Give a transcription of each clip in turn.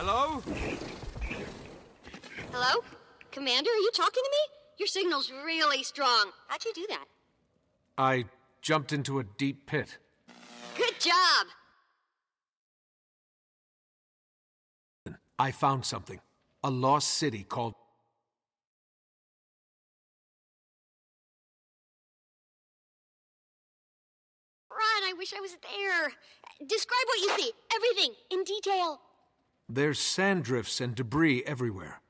Hello? Hello? Commander, are you talking to me? Your signal's really strong. How'd you do that? I jumped into a deep pit. Good job! I found something. A lost city called... Ron, I wish I was there. Describe what you see. Everything, in detail. There's sand drifts and debris everywhere.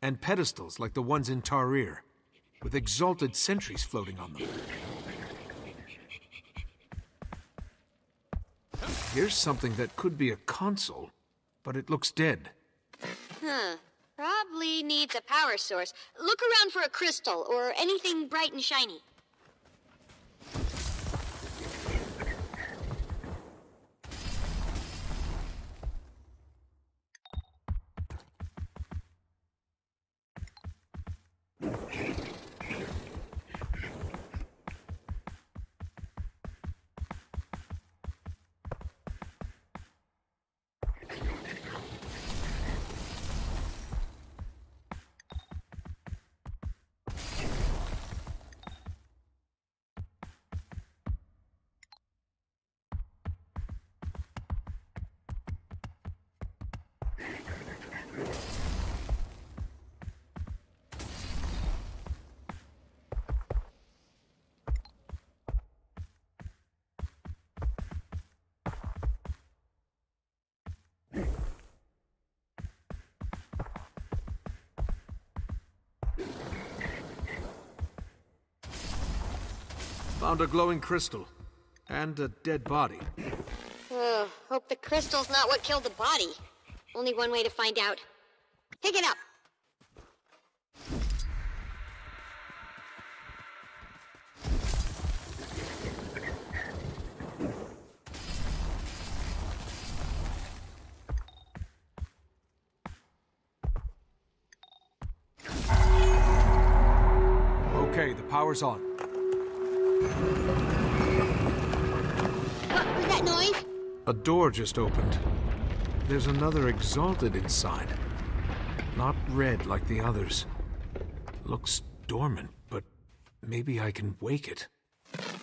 And pedestals like the ones in Tarir, with exalted sentries floating on them. Here's something that could be a console, but it looks dead. Huh. Probably needs a power source. Look around for a crystal, or anything bright and shiny. Found a glowing crystal. And a dead body. Oh, hope the crystal's not what killed the body. Only one way to find out. Pick it up! Okay, the power's on. What was that noise? A door just opened. There's another exalted inside. Not red like the others. Looks dormant, but maybe I can wake it.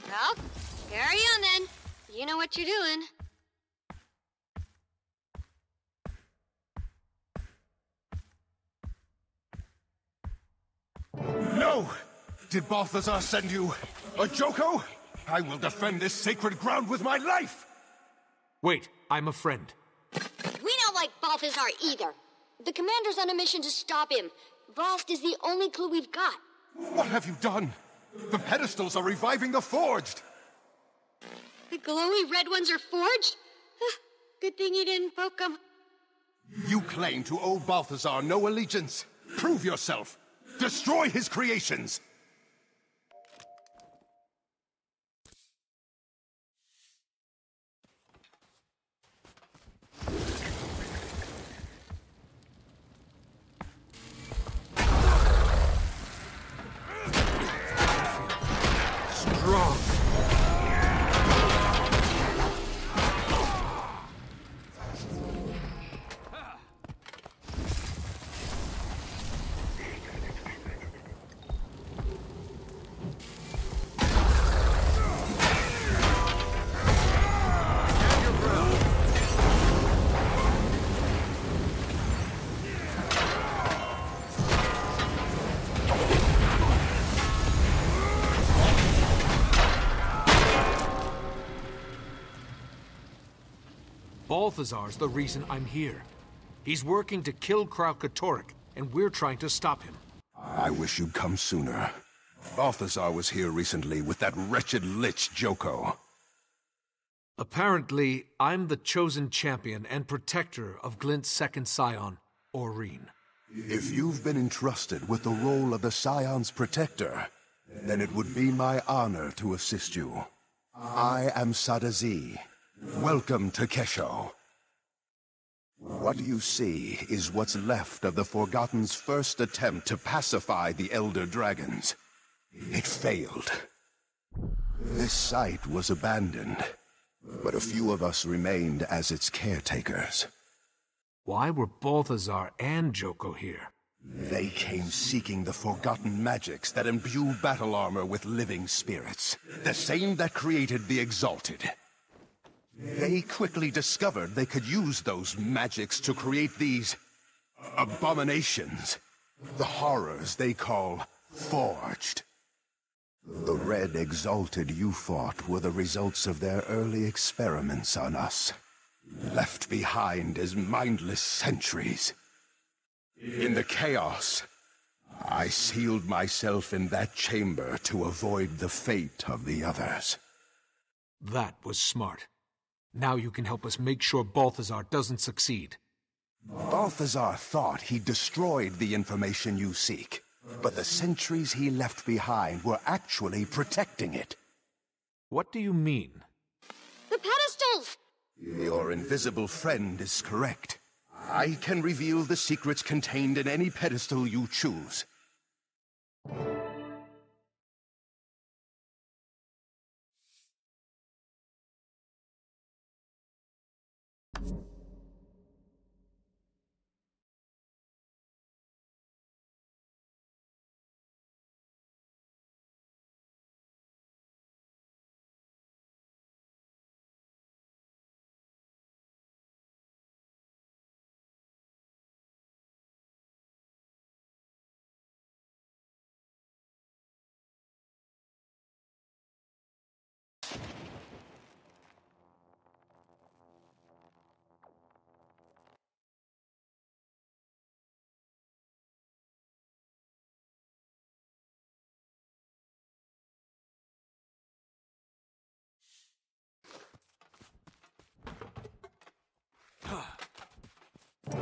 Well, carry on then. You know what you're doing. No! Did Balthazar send you a Joko? I will defend this sacred ground with my life! Wait, I'm a friend. We don't like Balthazar either. The commander's on a mission to stop him. Vost is the only clue we've got. What have you done? The pedestals are reviving the forged! The glowy red ones are forged? Good thing you didn't poke them. You claim to owe Balthazar no allegiance. Prove yourself. Destroy his creations. Strong. Balthazar's the reason I'm here. He's working to kill Kralkatorrik, and we're trying to stop him. I wish you'd come sooner. Balthazar was here recently with that wretched lich Joko. Apparently, I'm the chosen champion and protector of Glint's second scion, Aurene. If you've been entrusted with the role of the Scion's protector, then it would be my honor to assist you. I am Sadazi. Welcome to Kesho. What you see is what's left of the Forgotten's first attempt to pacify the Elder Dragons. It failed. This site was abandoned, but a few of us remained as its caretakers. Why were Balthazar and Joko here? They came seeking the forgotten magics that imbue battle armor with living spirits, the same that created the Exalted. They quickly discovered they could use those magics to create these abominations, the horrors they call Forged. The Red Exalted you fought were the results of their early experiments on us, left behind as mindless sentries. In the chaos, I sealed myself in that chamber to avoid the fate of the others. That was smart. Now you can help us make sure Balthazar doesn't succeed. Balthazar thought he destroyed the information you seek, but the sentries he left behind were actually protecting it. What do you mean? The pedestals! Your invisible friend is correct. I can reveal the secrets contained in any pedestal you choose.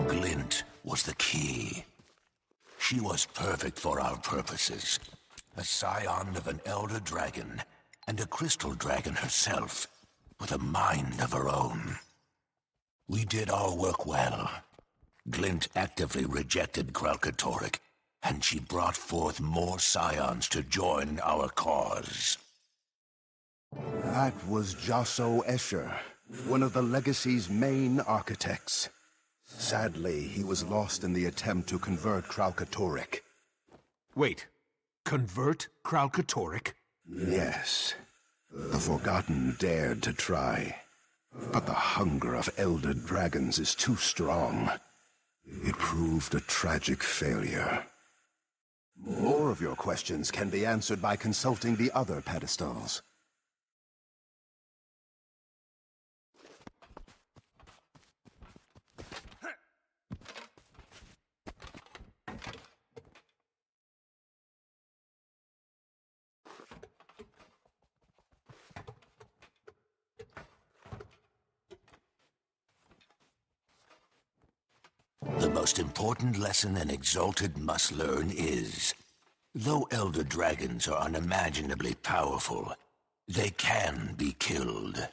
Glint was the key. She was perfect for our purposes. A scion of an elder dragon, and a crystal dragon herself, with a mind of her own. We did our work well. Glint actively rejected Kralkatorrik, and she brought forth more scions to join our cause. That was Josso Escher, one of the Legacy's main architects. Sadly, he was lost in the attempt to convert Kralkatorrik. Wait, convert Kralkatorrik? Yes. The Forgotten dared to try. But the hunger of Elder Dragons is too strong. It proved a tragic failure. More of your questions can be answered by consulting the other pedestals. The most important lesson an Exalted must learn is, though Elder Dragons are unimaginably powerful, they can be killed.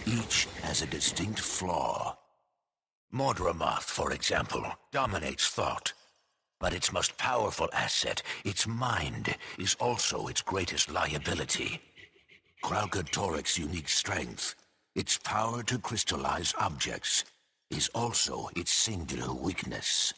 Each has a distinct flaw. Mordramoth, for example, dominates thought. But its most powerful asset, its mind, is also its greatest liability. Kralkatorrik's unique strength, its power to crystallize objects, is also its singular weakness.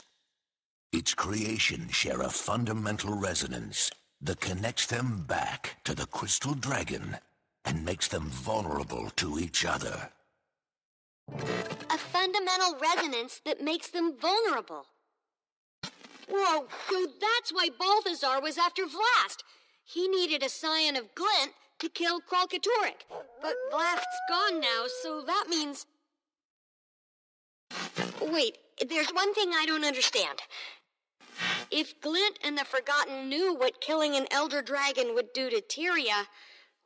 Its creations share a fundamental resonance that connects them back to the Crystal Dragon and makes them vulnerable to each other. A fundamental resonance that makes them vulnerable. Whoa, so that's why Balthazar was after Vlast. He needed a scion of Glint to kill Kralkatorrik. But Vlast's gone now, so that means... Wait, there's one thing I don't understand. If Glint and the Forgotten knew what killing an Elder Dragon would do to Tyria,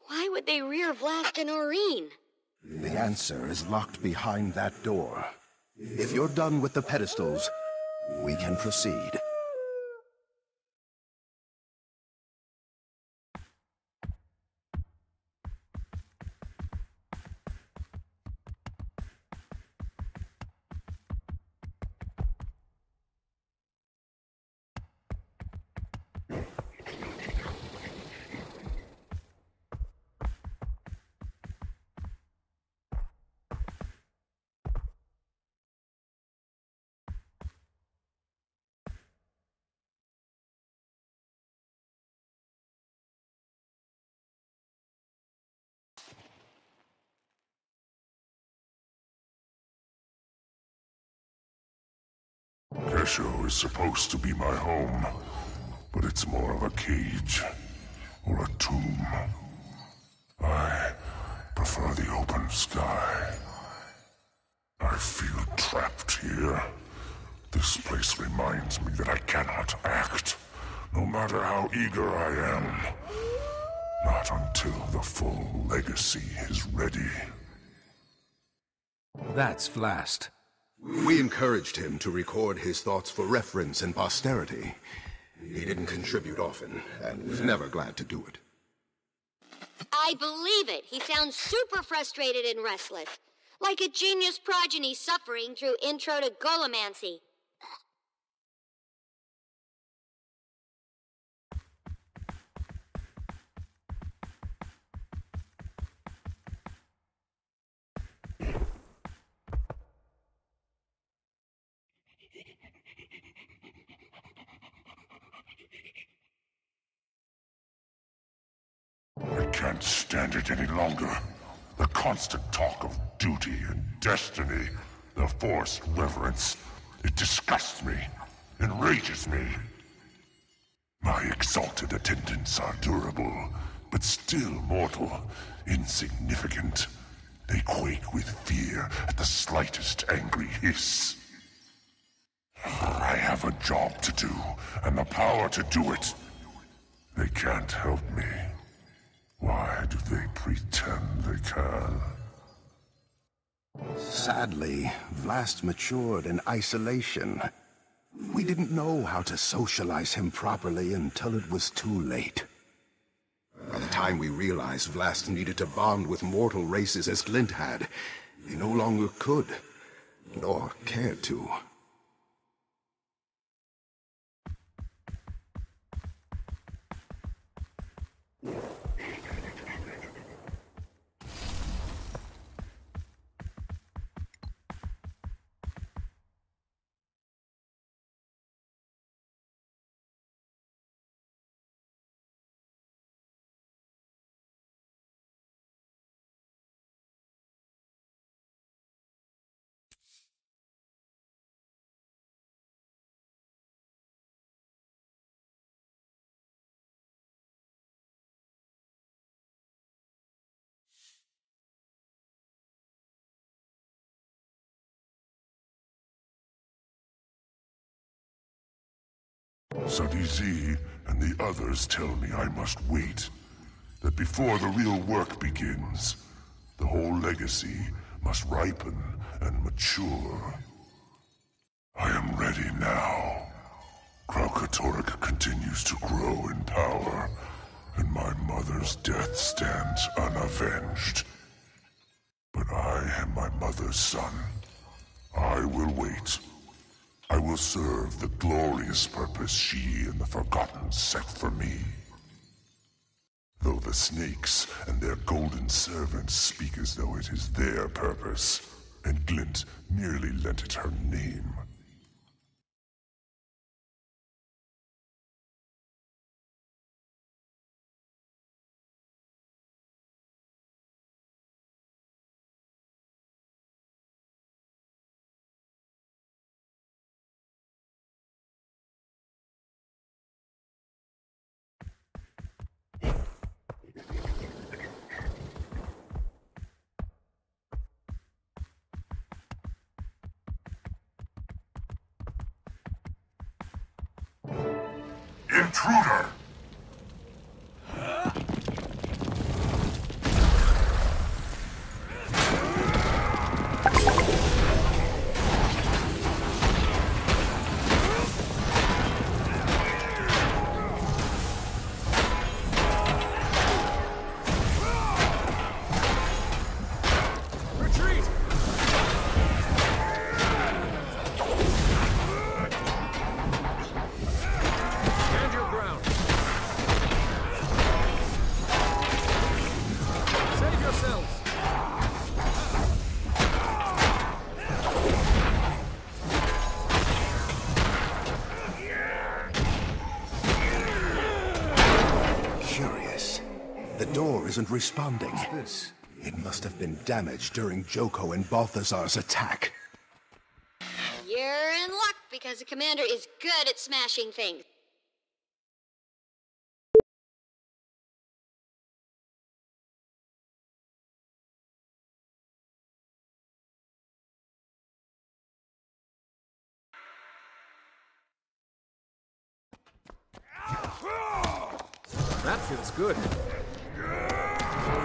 why would they rear Vlast and Aurene? The answer is locked behind that door. If you're done with the pedestals, we can proceed. Kesho is supposed to be my home, but it's more of a cage or a tomb. I prefer the open sky. I feel trapped here. This place reminds me that I cannot act, no matter how eager I am. Not until the full legacy is ready. That's Vlast. We encouraged him to record his thoughts for reference and posterity. He didn't contribute often, and was never glad to do it. I believe it. He sounds super frustrated and restless. Like a genius progeny suffering through Intro to Golomancy. I can't stand it any longer. The constant talk of duty and destiny, the forced reverence, it disgusts me, enrages me. My exalted attendants are durable, but still mortal, insignificant. They quake with fear at the slightest angry hiss. I have a job to do, and the power to do it. They can't help me. Why do they pretend they can? Sadly, Vlast matured in isolation. We didn't know how to socialize him properly until it was too late. By the time we realized Vlast needed to bond with mortal races as Glint had, he no longer could, nor cared to. Sunny Z and the others tell me I must wait. That before the real work begins, the whole legacy must ripen and mature. I am ready now. Kraukatorek continues to grow in power, and my mother's death stands unavenged. But I am my mother's son. I will wait. I will serve the glorious purpose she and the Forgotten set for me. Though the snakes and their golden servants speak as though it is their purpose, and Glint merely lent it her name. Intruder! Isn't responding. What's this? It must have been damaged during Joko and Balthazar's attack. You're in luck, because the commander is good at smashing things. That feels good.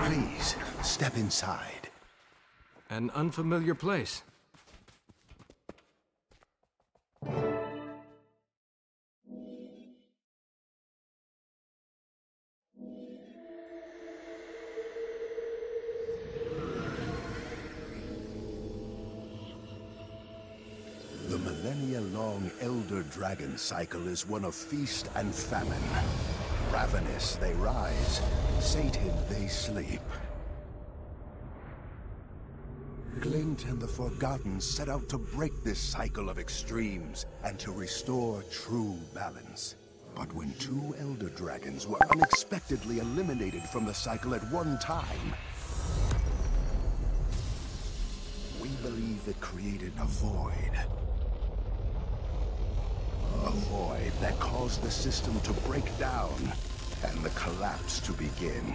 Please, step inside. An unfamiliar place. The millennia-long Elder Dragon cycle is one of feast and famine. Ravenous they rise, sated they sleep. Glint and the Forgotten set out to break this cycle of extremes and to restore true balance. But when two Elder Dragons were unexpectedly eliminated from the cycle at one time, we believe it created a void. A void that caused the system to break down and the collapse to begin.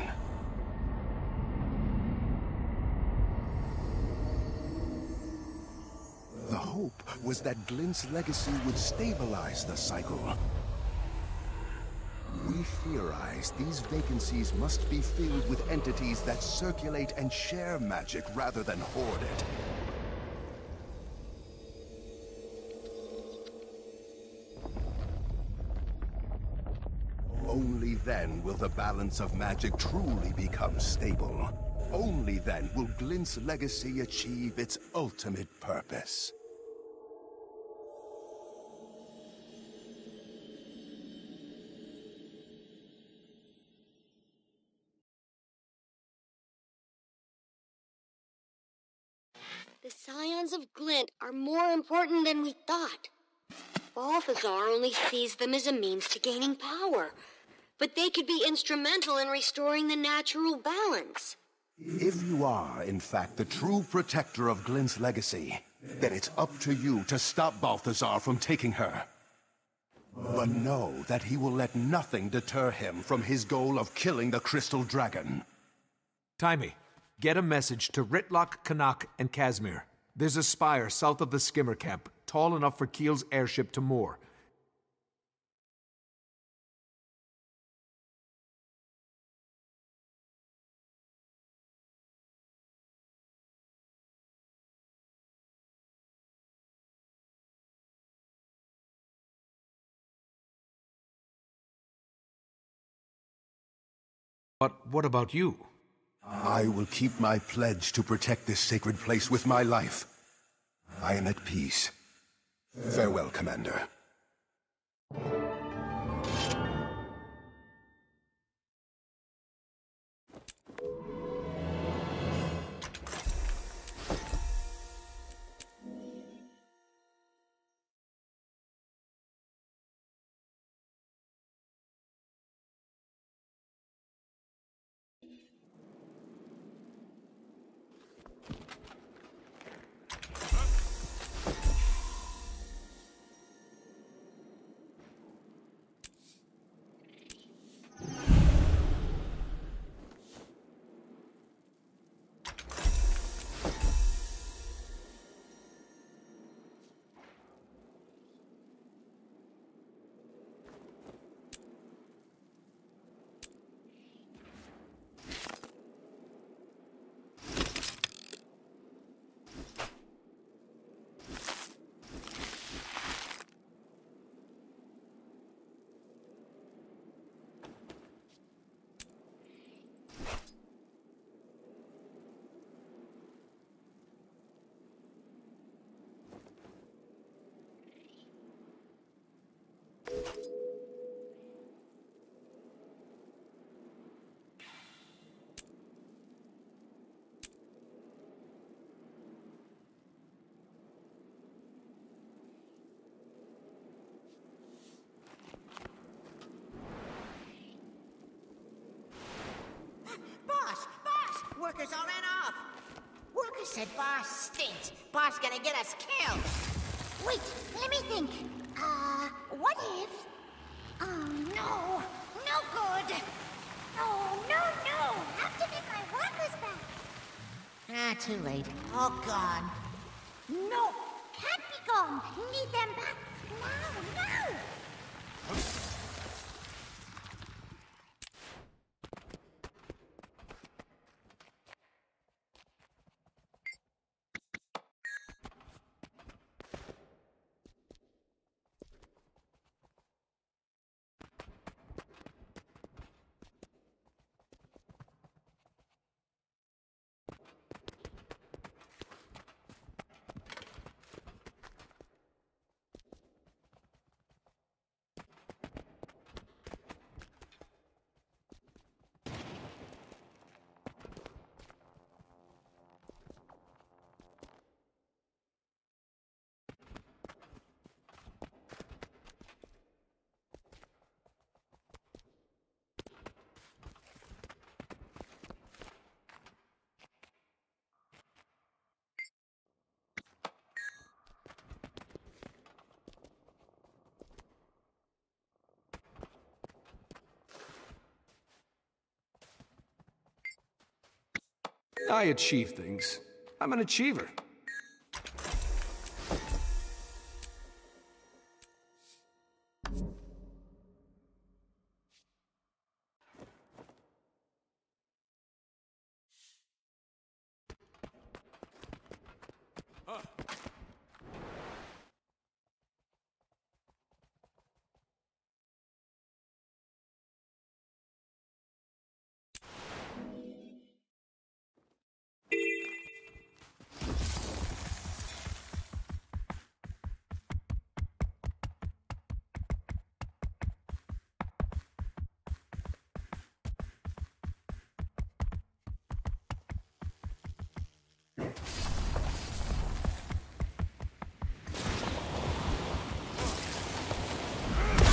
The hope was that Glint's legacy would stabilize the cycle. We theorize these vacancies must be filled with entities that circulate and share magic rather than hoard it. Only then will the balance of magic truly become stable. Only then will Glint's legacy achieve its ultimate purpose. The scions of Glint are more important than we thought. Balthazar only sees them as a means to gaining power, but they could be instrumental in restoring the natural balance. If you are, in fact, the true protector of Glint's legacy, then it's up to you to stop Balthazar from taking her. But know that he will let nothing deter him from his goal of killing the Crystal Dragon. Timey, get a message to Ritlock, Canuck, and Casimir. There's a spire south of the skimmer camp, tall enough for Keel's airship to moor. But what about you? I will keep my pledge to protect this sacred place with my life. I am at peace. Farewell, Commander. Workers all ran off. Workers said boss stinks. Boss gonna get us killed. Wait, let me think. What if... Oh, no. No good. Oh, no, no. Have to get my workers back. Ah, too late. All gone. No, can't be gone. Need them back. Now, now. I achieve things. I'm an achiever.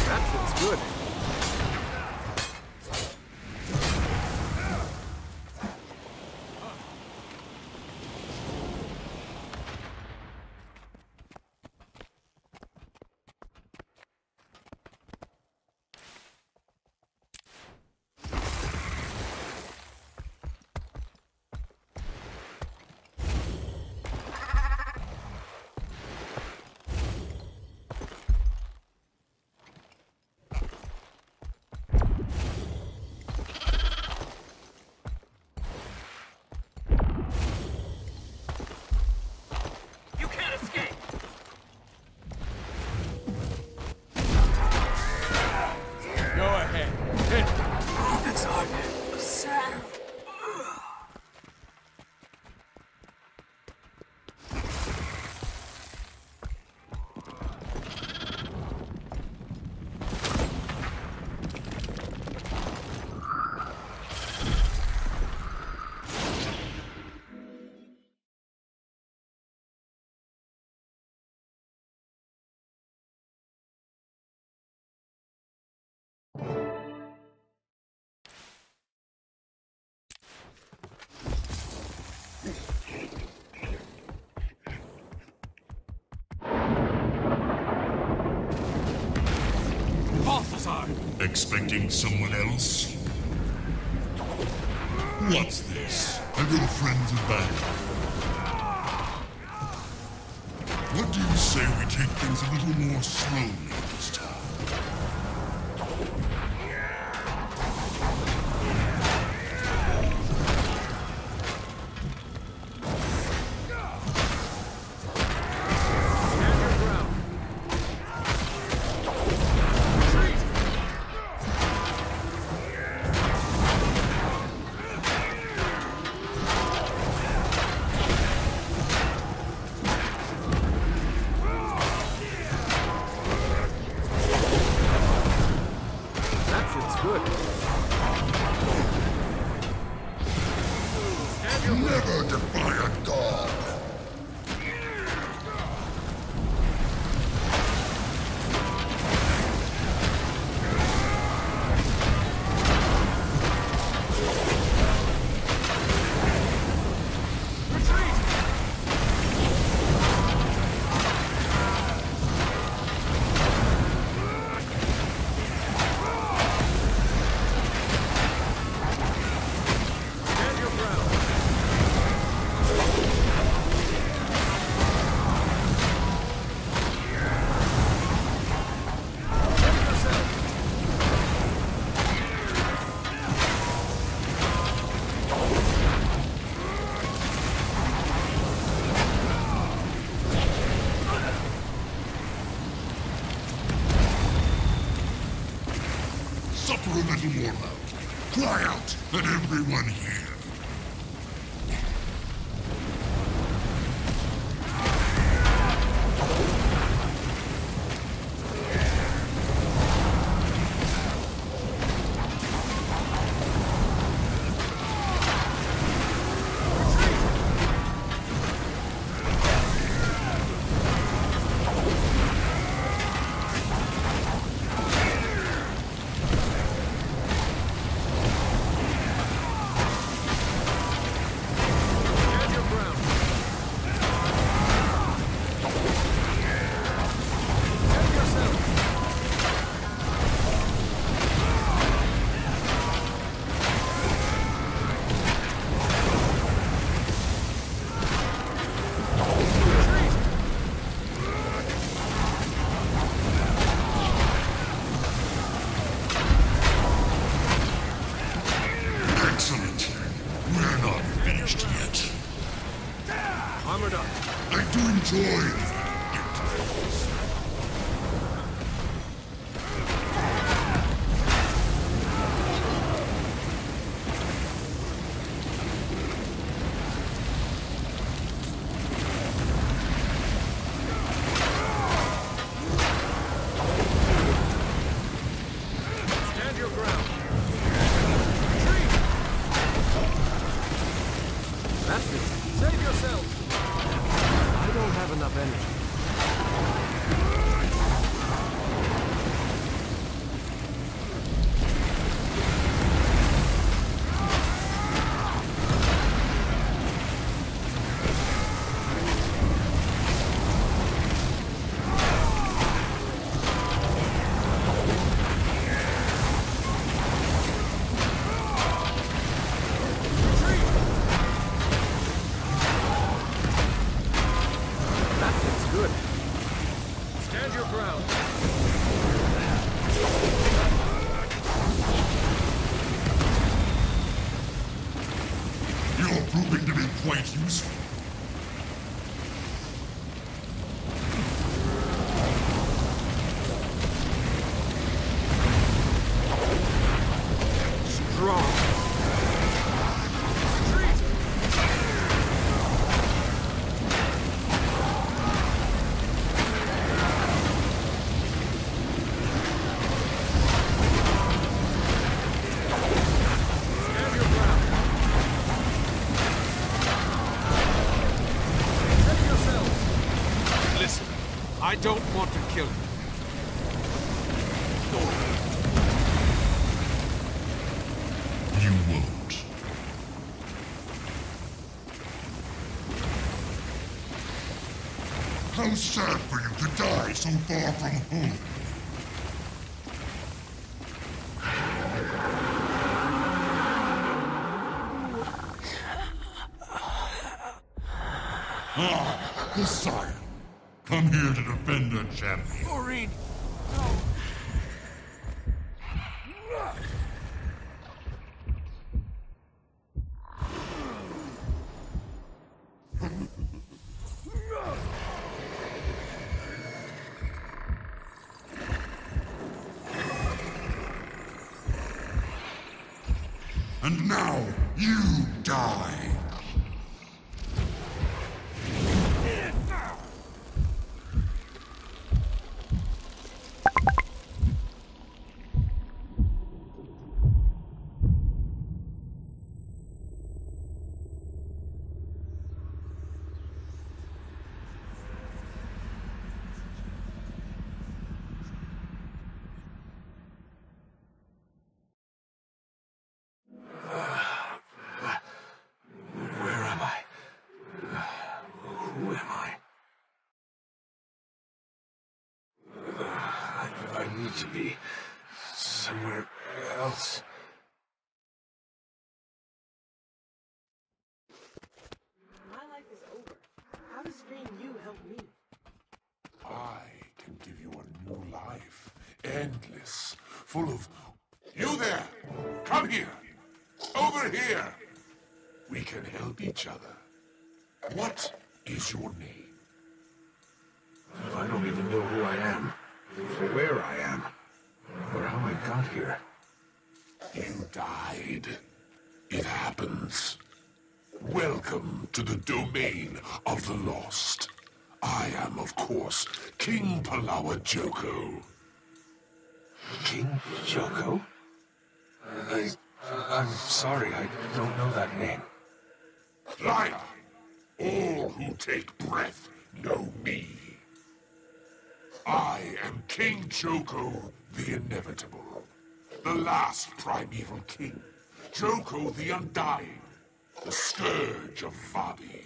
That feels good. Expecting someone else? What's this? Have your friends abandoned? What do you say we take things a little more slowly this time? Never defy a god! a little more loud. Cry out, let everyone hear. I don't want to kill you. You won't. How sad for you to die so far from home. Ah, the Sire. Come here to defend our champion. Maureen! And now, you die. To be somewhere else. My life is over. How does being you help me? I can give you a new life. Endless. Full of... You there! Come here! Over here! We can help each other. What is your name? I don't even know who I am, or where I am, or how I got here. You died. It happens. Welcome to the domain of the lost. I am, of course, King Palawa Joko. King Joko? I'm sorry, I don't know that name. Liar! All who take breath know me. I am King Joko the Inevitable. The last primeval king. Joko the Undying. The scourge of Vabi.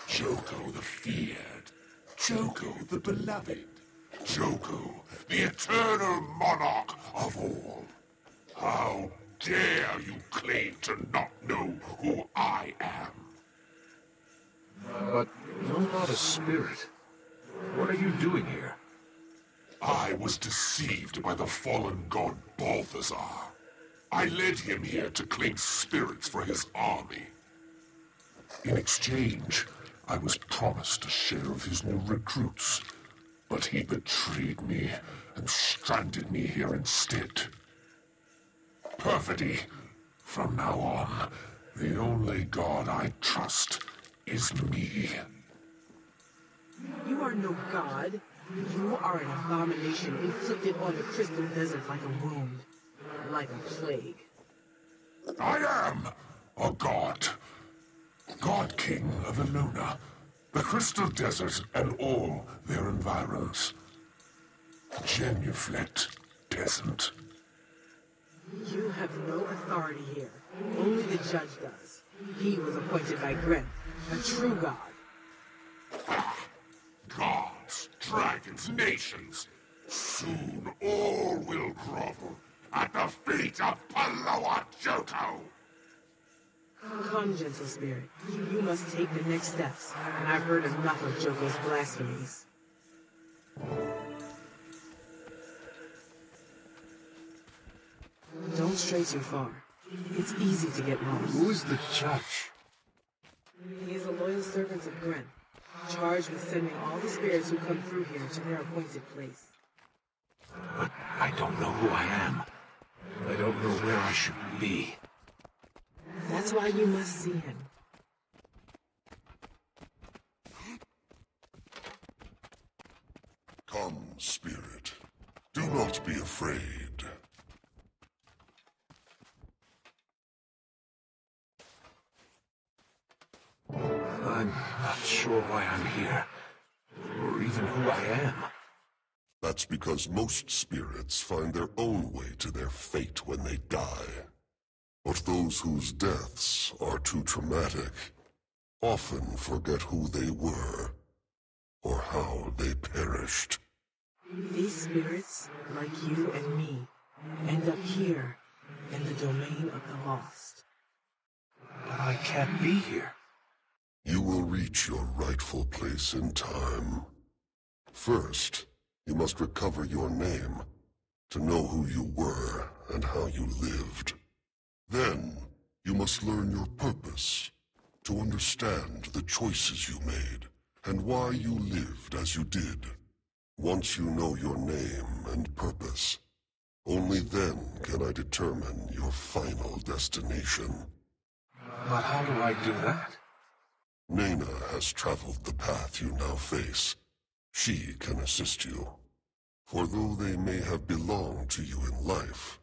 Joko the feared. Joko the beloved. Joko, the eternal monarch of all. How dare you claim to not know who I am? But you're not a spirit. What are you doing here? I was deceived by the fallen god Balthazar. I led him here to claim spirits for his army. In exchange, I was promised a share of his new recruits. But he betrayed me and stranded me here instead. Perfidy. From now on, the only god I trust is me. You are no god. You are an abomination inflicted on the crystal desert like a wound. Like a plague. I am a god. God King of Eluna. The Crystal Desert and all their environs. Genuflect, peasant. You have no authority here. Only the judge does. He was appointed by Gren, a true god. Gods, dragons, nations. Soon all will grovel at the feet of Palawa Joko. Come, gentle spirit. You must take the next steps, and I've heard enough of Joko's blasphemies. Don't stray too far. It's easy to get lost. Who is the judge? He is a loyal servant of Gren, charged with sending all the spirits who come through here to their appointed place. But I don't know who I am. I don't know where I should be. That's why you must see him. Come, spirit. Do not be afraid. I'm not sure why I'm here, or even who I am. That's because most spirits find their own way to their fate when they die. But those whose deaths are too traumatic often forget who they were, or how they perished. These spirits, like you and me, end up here, in the domain of the lost. But I can't be here. You will reach your rightful place in time. First, you must recover your name, to know who you were and how you lived. Then, you must learn your purpose, to understand the choices you made, and why you lived as you did. Once you know your name and purpose, only then can I determine your final destination. But how do I do that? Nena has traveled the path you now face. She can assist you. For though they may have belonged to you in life,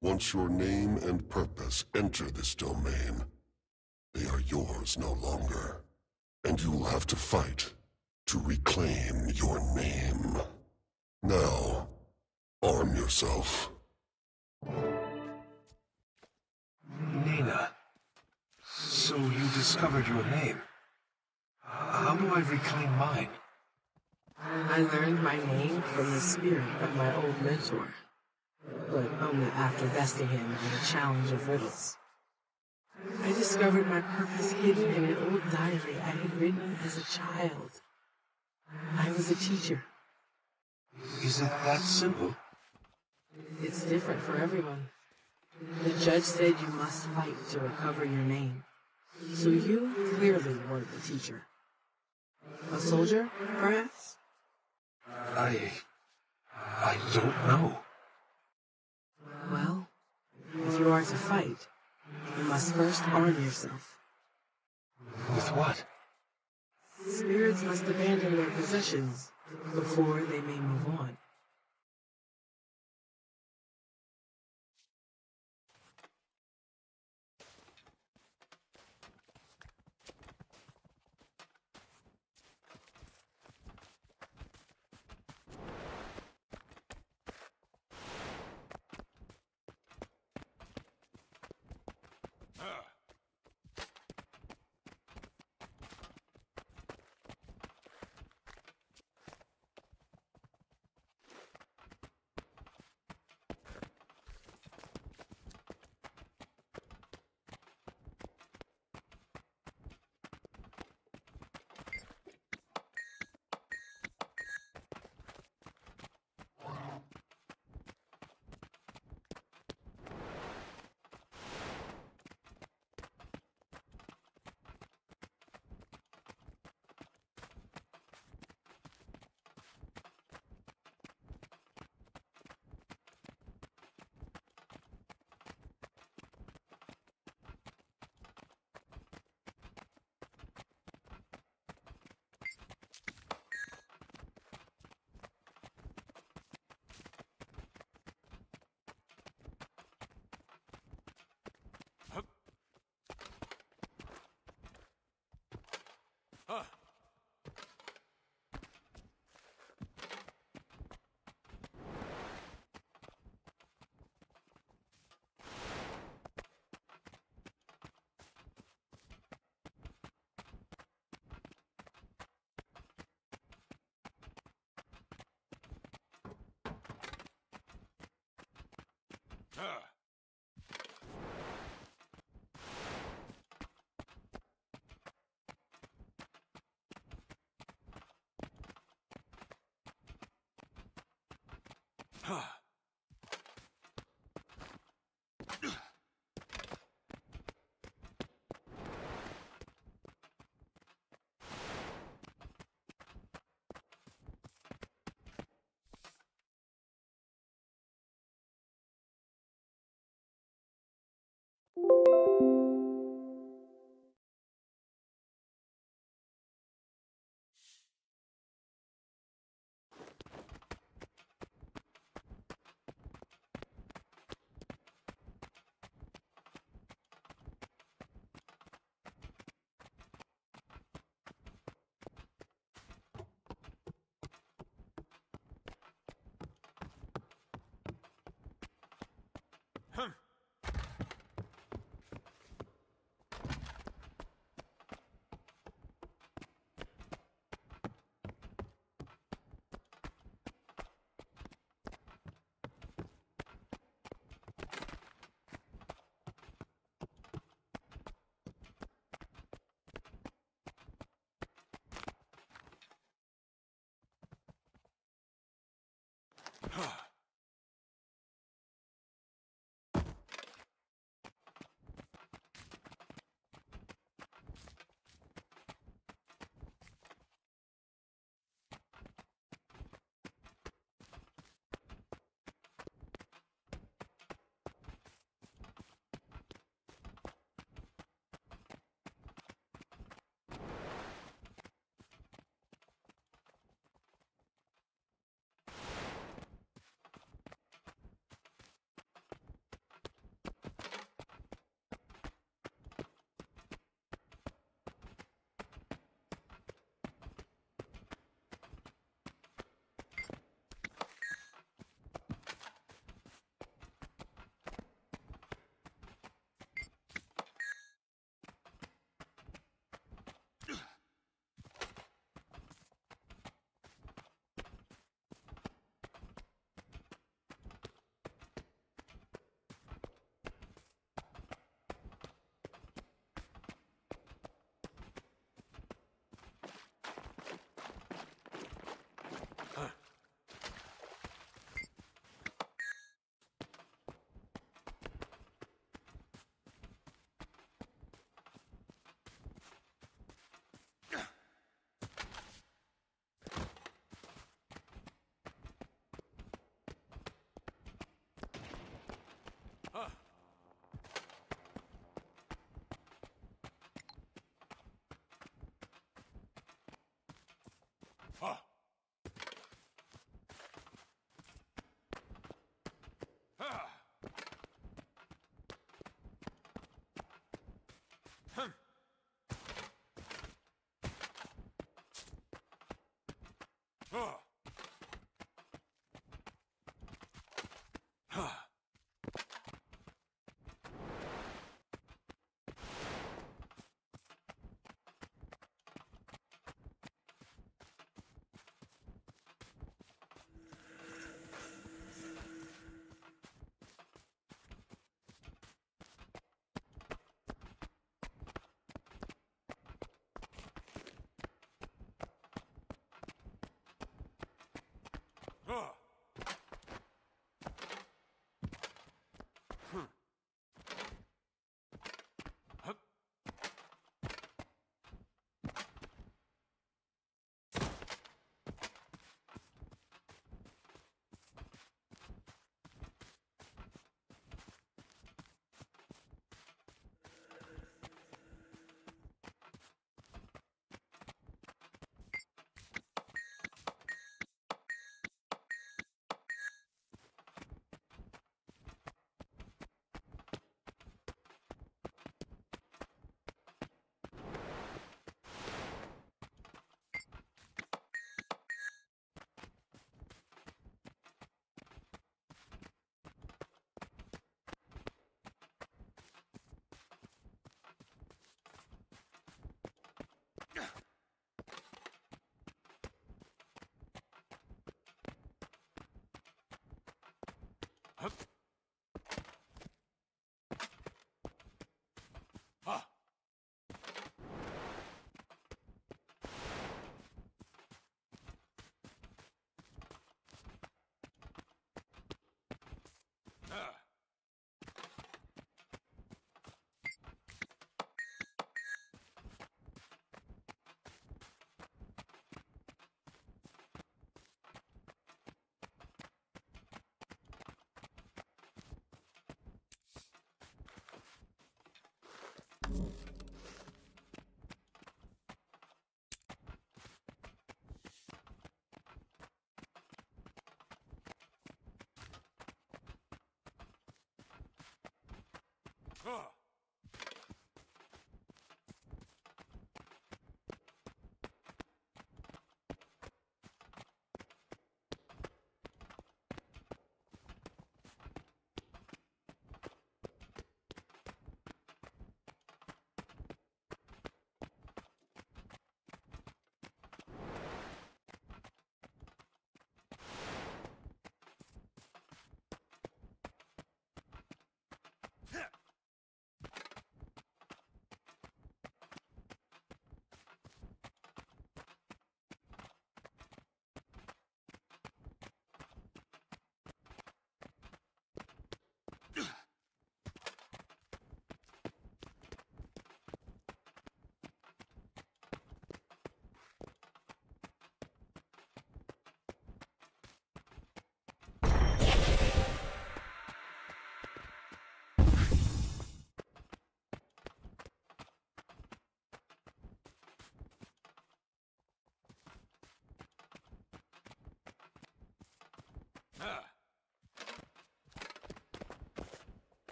once your name and purpose enter this domain, they are yours no longer. And you will have to fight to reclaim your name. Now, arm yourself. Nena. So you discovered your name. How do I reclaim mine? I learned my name from the spirit of my old mentor, but only after besting him in a challenge of riddles. I discovered my purpose hidden in an old diary I had written as a child. I was a teacher. Is it that simple? It's different for everyone. The judge said you must fight to recover your name. So you clearly were the teacher. A soldier, perhaps? I don't know. Well, If you are to fight, you must first arm yourself. With what? Spirits must abandon their possessions before they may move on.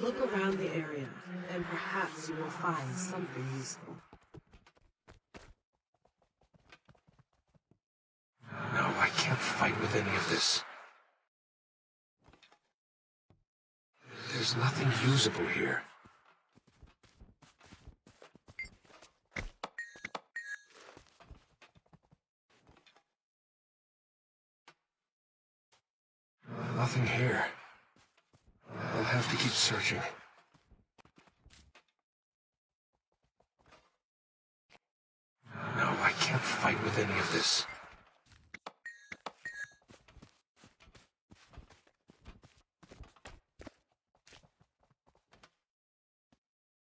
Look around the area, and perhaps you will find something useful. No, I can't fight with any of this. There's nothing usable here. Nothing here. I'll have to keep searching. No, I can't fight with any of this.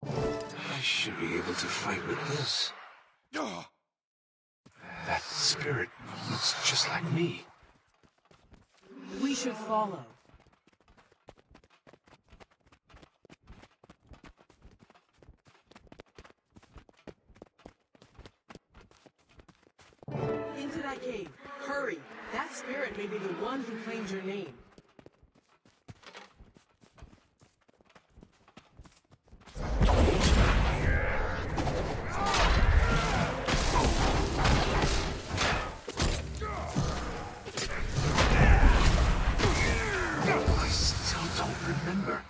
I should be able to fight with this. That spirit looks just like me. We should follow. Into that cave. Hurry. That spirit may be the one who claimed your name. I still don't remember.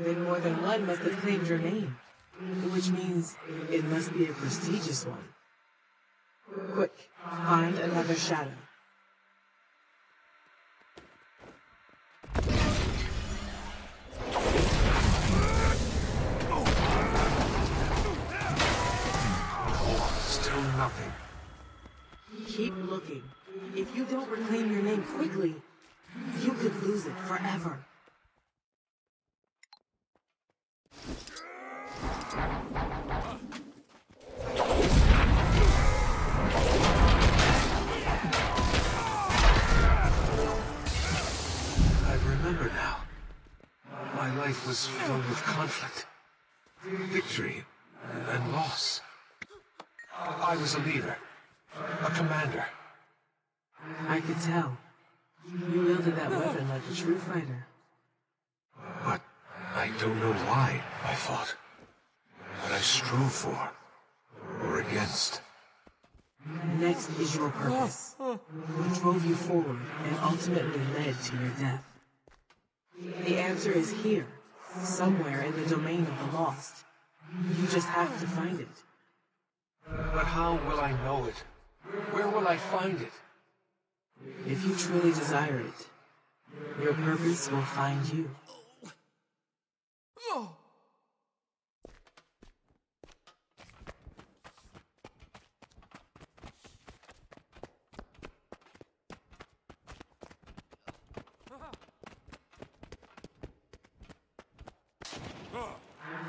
Then more than one must have claimed your name, which means it must be a prestigious one. Quick, find another shadow. Still nothing. Keep looking. If you don't reclaim your name quickly, you could lose it forever. I remember now. My life was filled with conflict, victory, and loss. I was a leader, a commander. I could tell. You wielded that weapon like a true fighter. But I don't know why I fought. What I strove for, or against. Next is your purpose. What drove you forward and ultimately led to your death? The answer is here, somewhere in the domain of the lost. You just have to find it. But how will I know it? Where will I find it? If you truly desire it, your purpose will find you.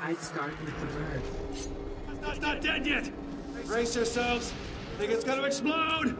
I'd start with the bird. It's not dead yet! Brace yourselves! I think it's gonna explode!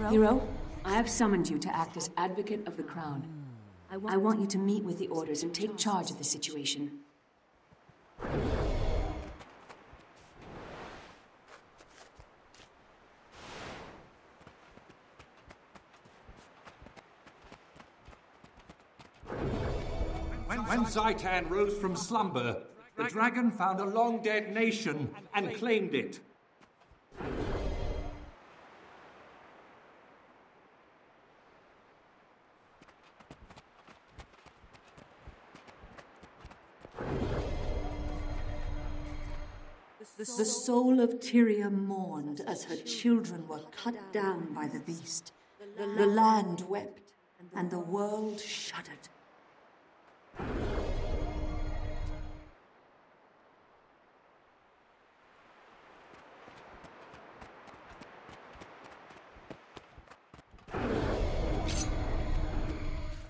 Hero, I have summoned you to act as advocate of the Crown. I want you to meet with the Orders and take charge of the situation. When Zaitan rose from slumber, the dragon found a long-dead nation and claimed it. The soul of Tyria mourned as her children were cut down by the beast. The land wept, and the world shuddered.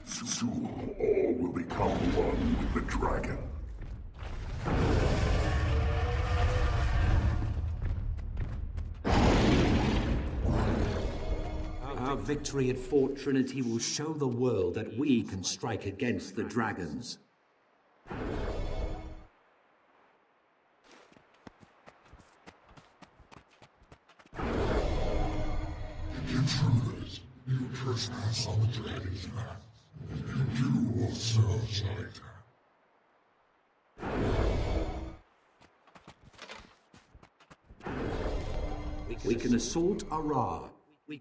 Soon all will become one with the dragon. Our victory at Fort Trinity will show the world that we can strike against the dragons. Intruders, you trespass on the dragon's land. You will serve Zaitan. We can assault Ara.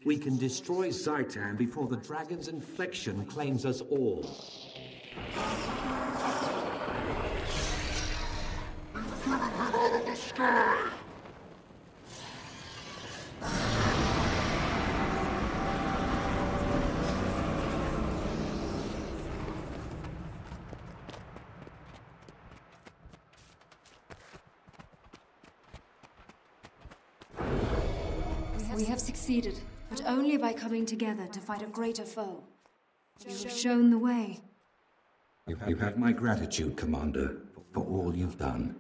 We can destroy Zaitan before the dragon's infection claims us all. Out of the sky! We have succeeded, but only by coming together to fight a greater foe. You have shown the way. You have my gratitude, Commander, for all you've done.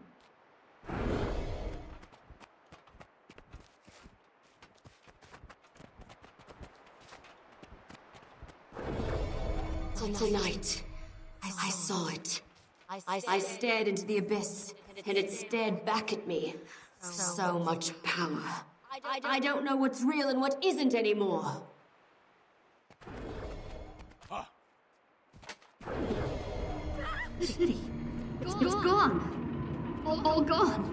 Tonight, I saw it. I stared into the abyss, and it stared back at me. So much power. I don't know what's real and what isn't anymore. The city. It's gone. All gone.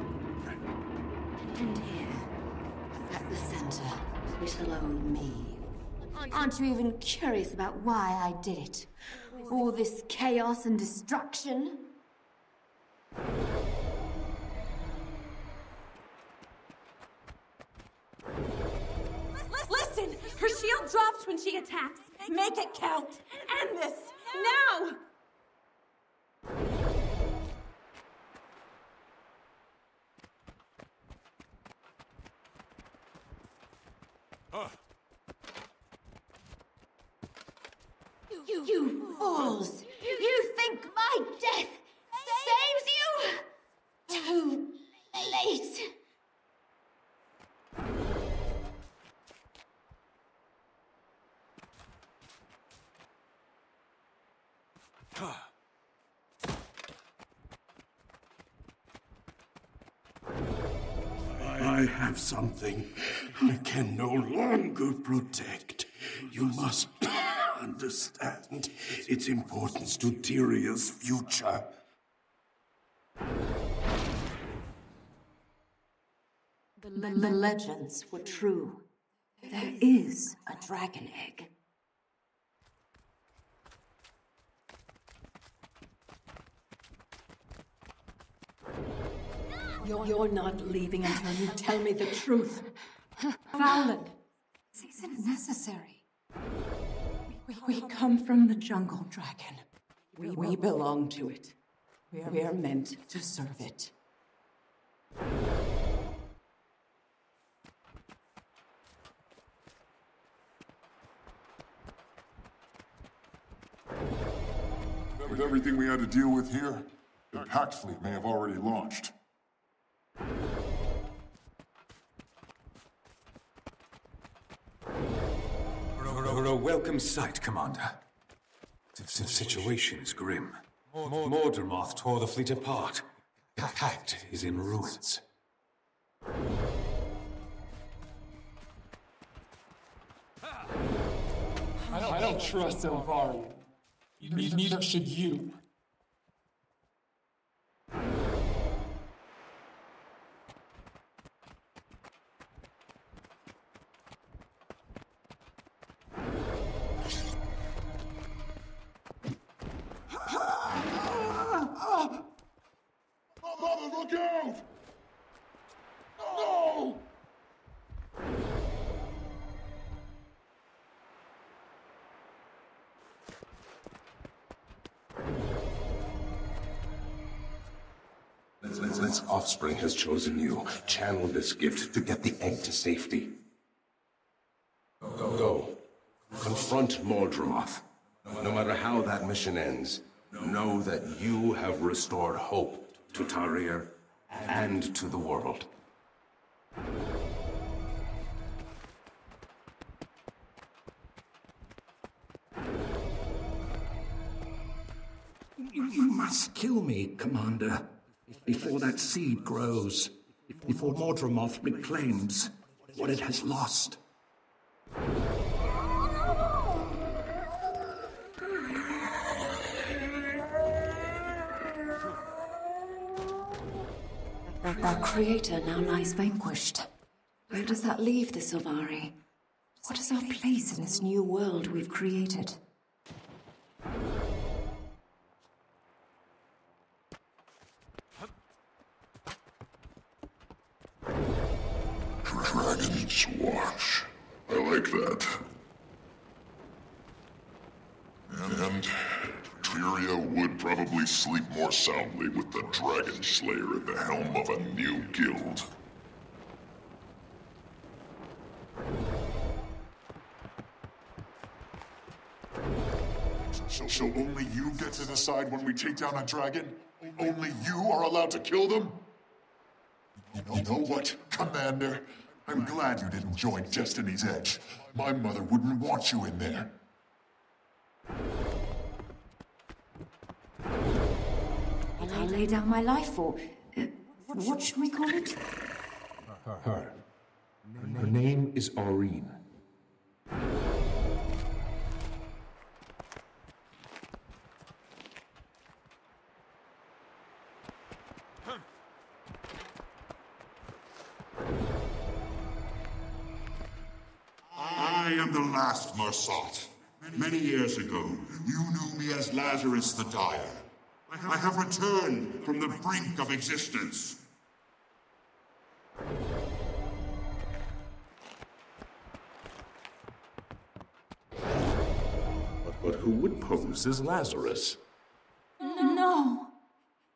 And here, at the center, is alone me. Aren't you even curious about why I did it? All this chaos and destruction? Listen! Her shield drops when she attacks. Make it count. End this. Now! You fools! You think my death saves you? Too late. I have something I can no longer protect. You must understand its importance to Tyria's future. The legends were true. There is a dragon egg. You're not leaving until you tell me the truth. Fowlin, this isn't necessary. We come from the jungle, dragon. We belong to it. We are meant to serve it. With everything we had to deal with here, the Pact fleet may have already launched. A welcome sight, Commander. The situation is grim. Mordremoth tore the fleet apart. Pact is in ruins. I don't trust Elvari. Neither should you. Mother, look out! No! This offspring has chosen you. Channel this gift to get the egg to safety. Go. Confront Mordremoth. No matter how that mission ends, know that you have restored hope to Tarir and to the world. You must kill me, Commander, before that seed grows, before Mordremoth reclaims what it has lost. Our creator now lies vanquished. Where does that leave the Sylvari? What is our place in this new world we've created? Dragon's Watch. I like that. And Tyria would probably sleep more soundly with the Dragon Slayer at the helm of a new guild. So only you get to decide when we take down a dragon? Only you are allowed to kill them? You know what, Commander? I'm glad you didn't join Destiny's Edge. My mother wouldn't want you in there. And I lay down my life for... what should we call it? Her name is Aurene. I am the last Mersat. Many years ago, you knew me as Lazarus the Dire. I have returned from the brink of existence. But who would pose as Lazarus? No,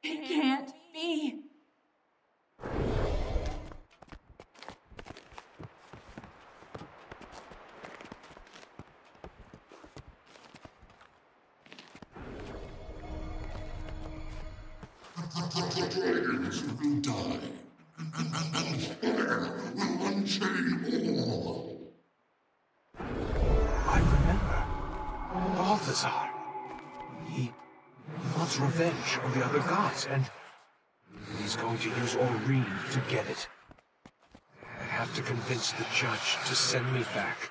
it can't be. The dragons will die, and fire will unchain all. I remember. Balthazar. He wants revenge on the other gods, and he's going to use Aurene to get it. I have to convince the judge to send me back.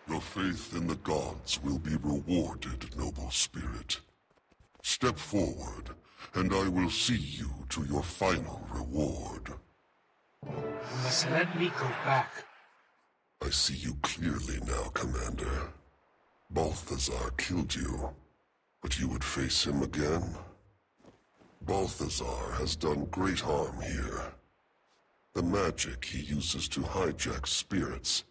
Your faith in the gods will be rewarded, noble spirit. Step forward, and I will see you to your final reward. You must let me go back. I see you clearly now, Commander. Balthazar killed you, but you would face him again? Balthazar has done great harm here. The magic he uses to hijack spirits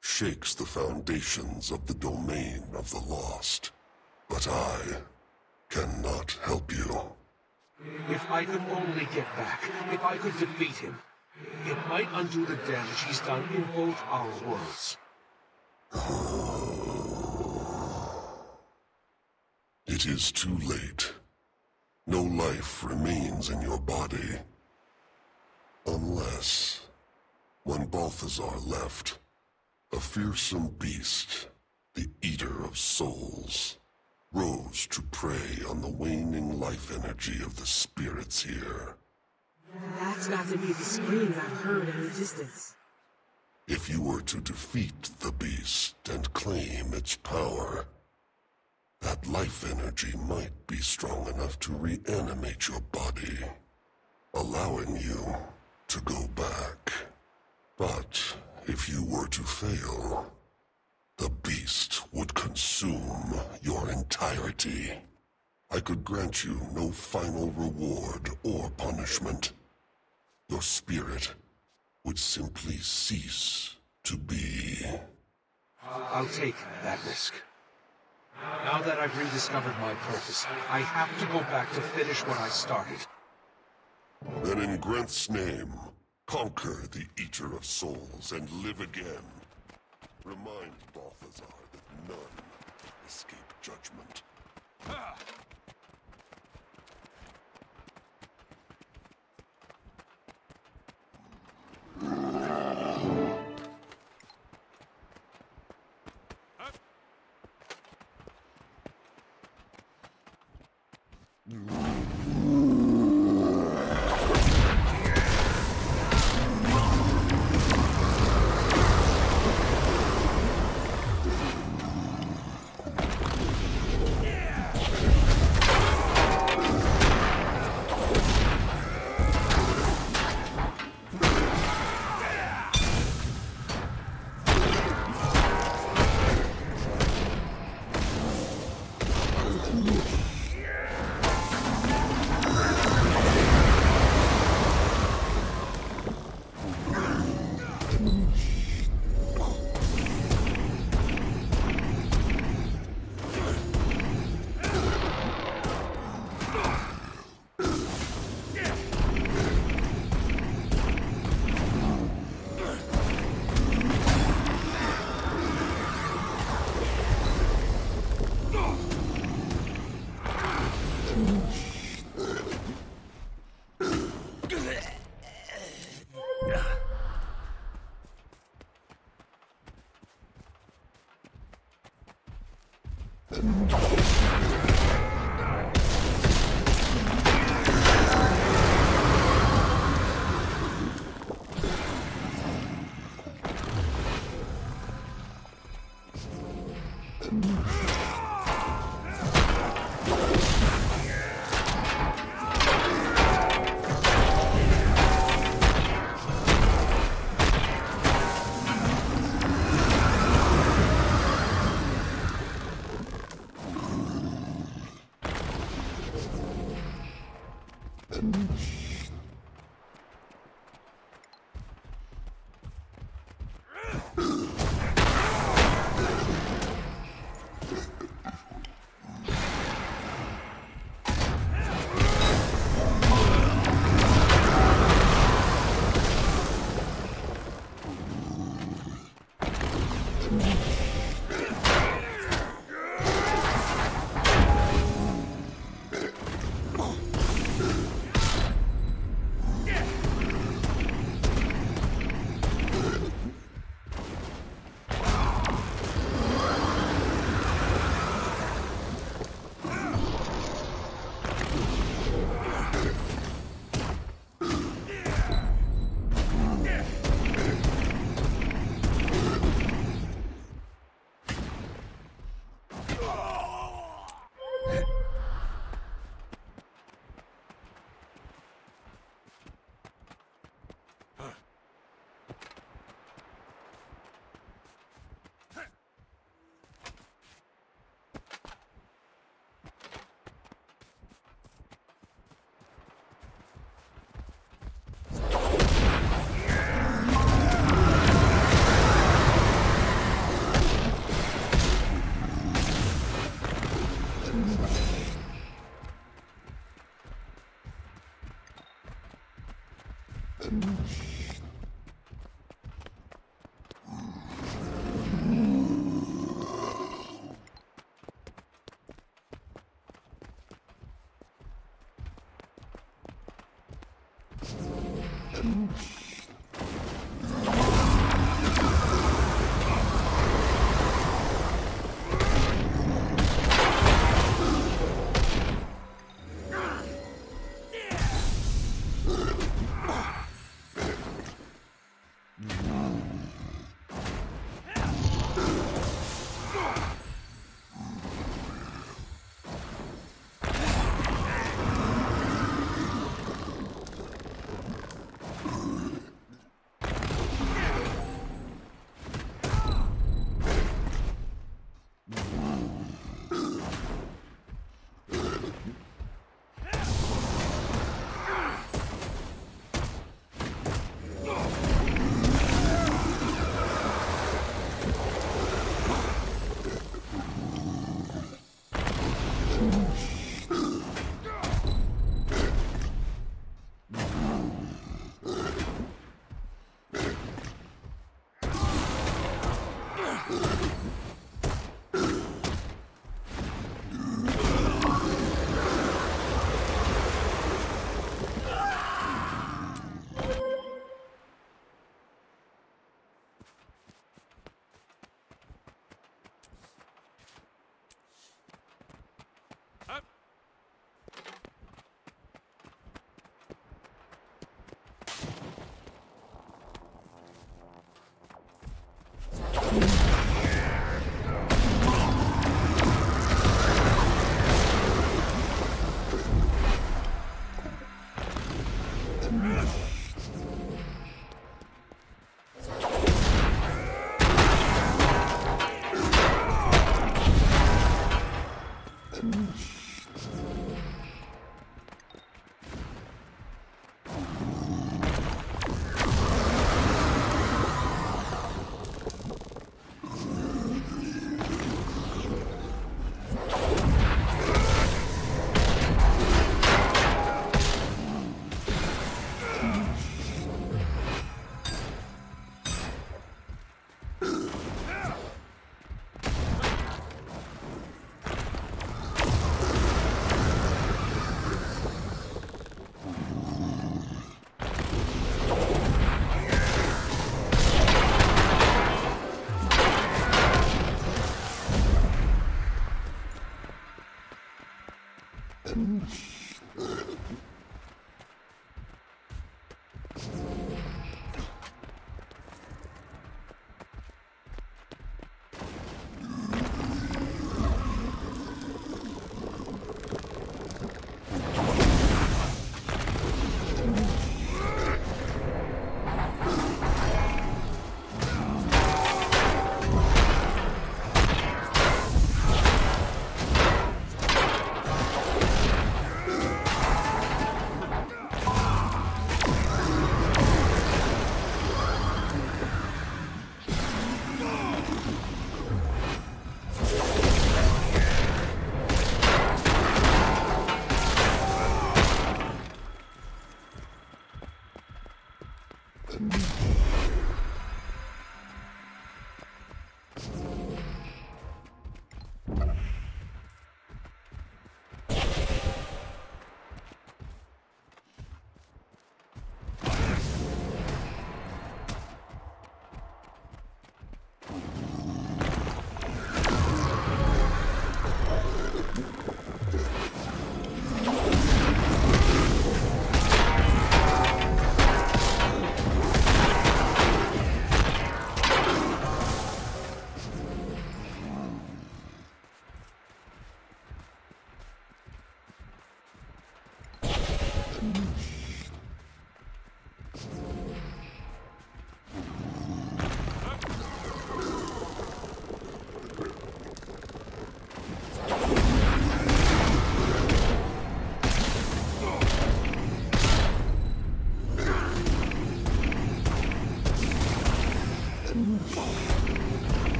shakes the foundations of the domain of the lost. But I cannot help you. If I could only get back, if I could defeat him, it might undo the damage he's done in both our worlds. It is too late. No life remains in your body. Unless, when Balthazar left, a fearsome beast, the Eater of Souls, rose to prey on the waning life energy of the spirits here. That's got to be the screams I've heard in the distance. If you were to defeat the beast and claim its power, that life energy might be strong enough to reanimate your body, allowing you to go back. But if you were to fail, the beast would consume your entirety. I could grant you no final reward or punishment. Your spirit would simply cease to be. I'll take that risk. Now that I've rediscovered my purpose, I have to go back to finish what I started. Then in Grenth's name, conquer the Eater of Souls and live again. Remind Balthazar that none escape judgment.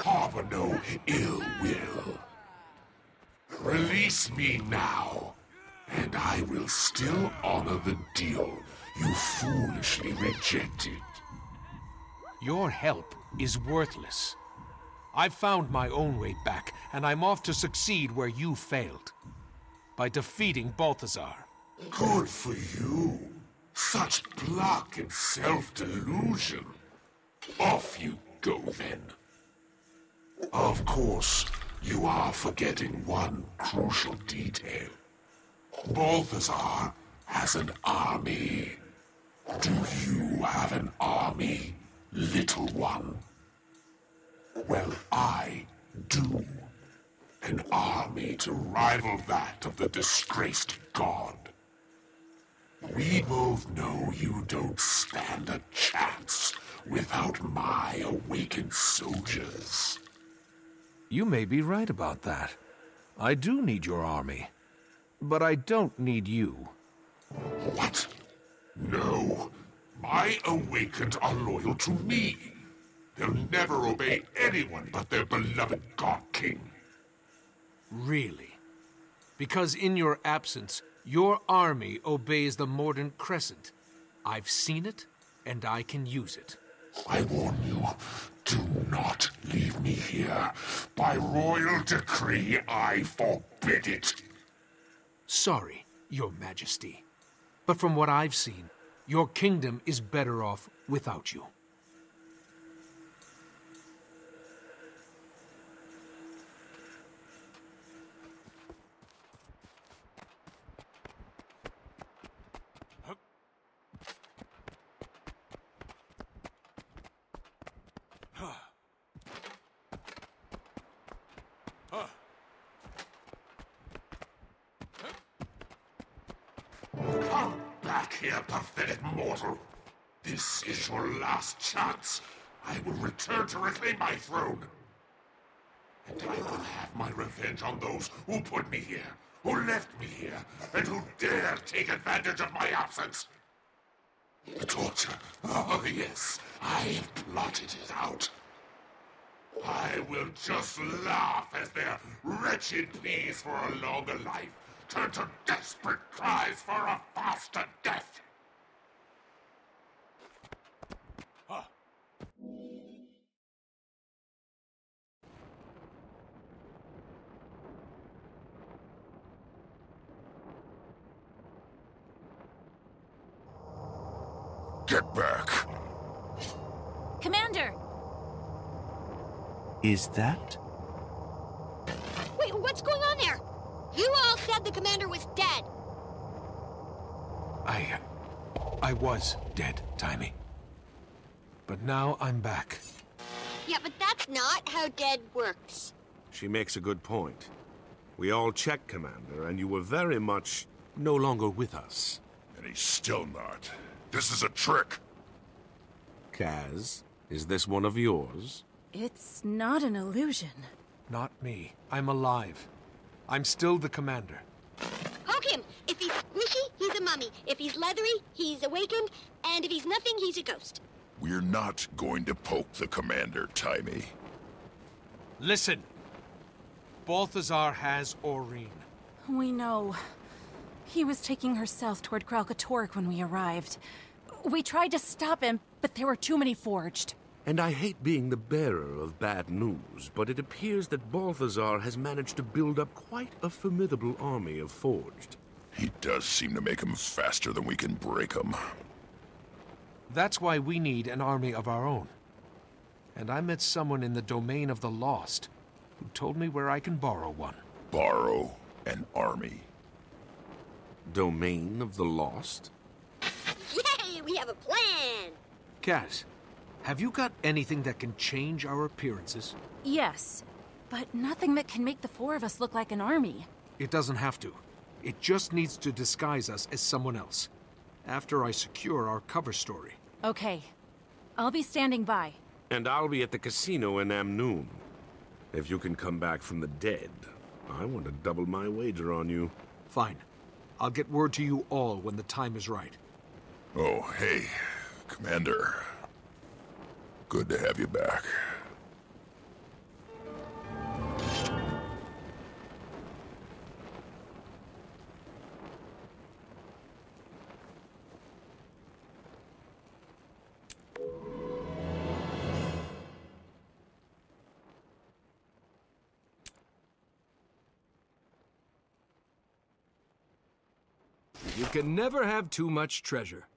Harbor no ill will. Release me now, and I will still honor the deal you foolishly rejected. Your help is worthless. I've found my own way back, and I'm off to succeed where you failed. By defeating Balthazar. Good for you. Such pluck and self-delusion. Off you go, then. Of course, you are forgetting one crucial detail. Balthazar has an army. Do you have an army, little one? Well, I do. An army to rival that of the disgraced god. We both know you don't stand a chance without my awakened soldiers. You may be right about that. I do need your army. But I don't need you. What? No. My awakened are loyal to me. They'll never obey anyone but their beloved God King. Really? Because in your absence, your army obeys the Mordant Crescent. I've seen it, and I can use it. I warn you, do not leave me here. By royal decree, I forbid it. Sorry, Your Majesty. But from what I've seen, your kingdom is better off without you. here, pathetic mortal. This is your last chance. I will return to reclaim my throne. And I will have my revenge on those who put me here, who left me here, and who dare take advantage of my absence. The torture. Oh, yes, I have plotted it out. I will just laugh as their wretched pleas for a longer life turn to desperate cries for a faster death. Get back. Commander! Is that? Wait, what's going on there? You all said the commander was dead. I was dead, Timey. But now I'm back. Yeah, but that's not how dead works. She makes a good point. We all checked, Commander, and you were very much no longer with us. And he's still not. This is a trick. Kaz, is this one of yours? It's not an illusion. Not me. I'm alive. I'm still the commander. Poke him! If he's squishy, he's a mummy. If he's leathery, he's awakened. And if he's nothing, he's a ghost. We're not going to poke the commander, Timey. Listen! Balthazar has Aurene. We know. He was taking her south toward Kralkatork when we arrived. We tried to stop him, but there were too many forged. And I hate being the bearer of bad news, but it appears that Balthazar has managed to build up quite a formidable army of forged. He does seem to make them faster than we can break them. That's why we need an army of our own. And I met someone in the domain of the lost who told me where I can borrow one. Borrow an army? Domain of the lost? Yay! We have a plan! Kaz, have you got anything that can change our appearances? Yes, but nothing that can make the four of us look like an army. It doesn't have to. It just needs to disguise us as someone else. After I secure our cover story. Okay. I'll be standing by. And I'll be at the casino in Amnoon. If you can come back from the dead, I want to double my wager on you. Fine. I'll get word to you all when the time is right. Oh, hey, Commander. Good to have you back. You can never have too much treasure.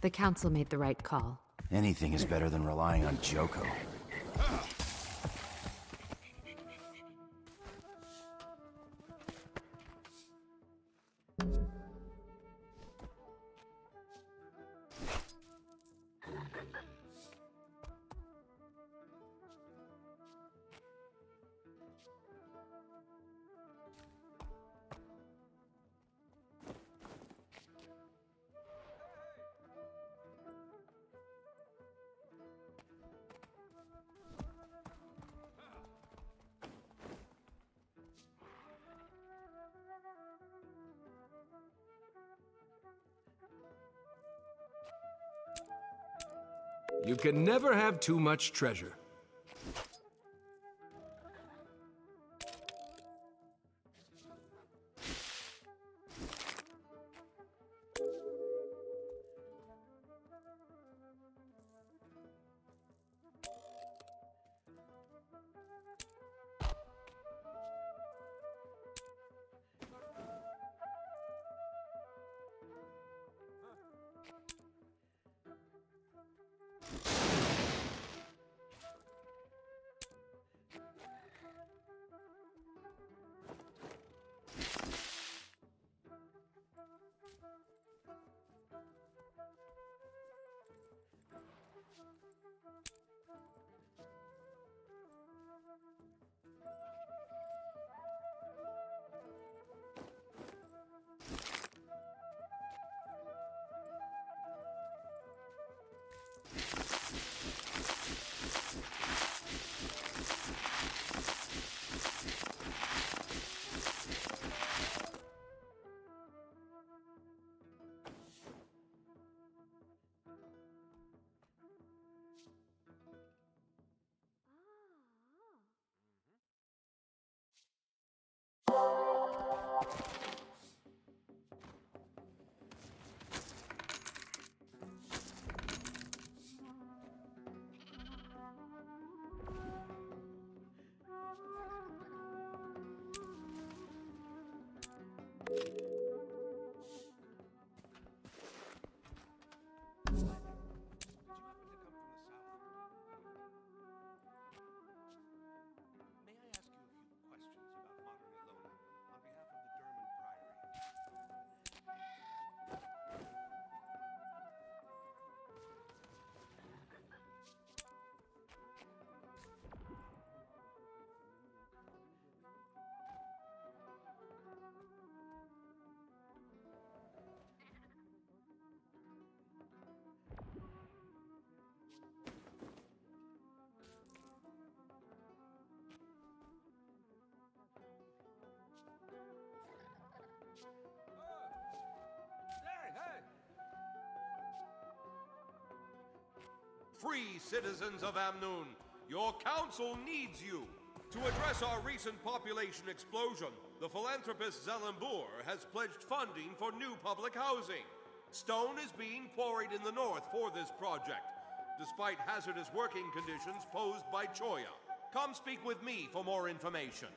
The Council made the right call. Anything is better than relying on Joko. You can never have too much treasure. Free citizens of Amnoon, your council needs you. To address our recent population explosion, the philanthropist Zelembur has pledged funding for new public housing. Stone is being quarried in the north for this project, despite hazardous working conditions posed by Choya. Come speak with me for more information.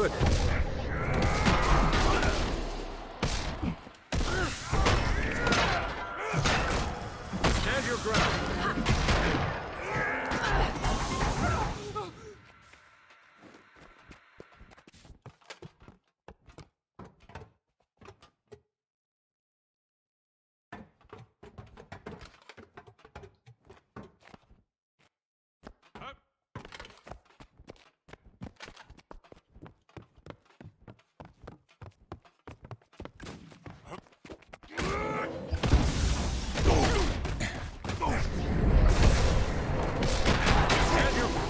good. Stand your ground.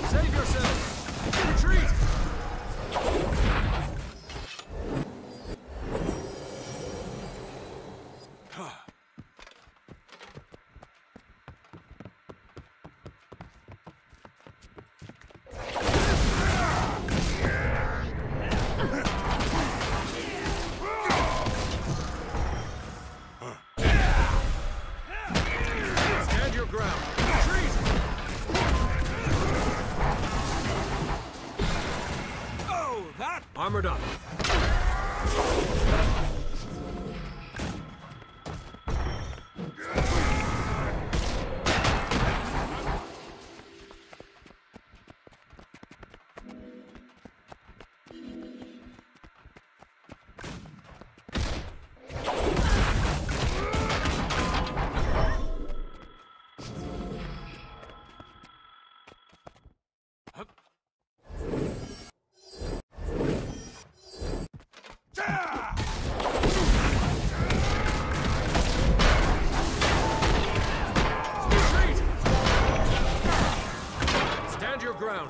Save yourself! Retreat! Stand your ground! Retreat! Oh, that armored up. Retreat! Stand your ground.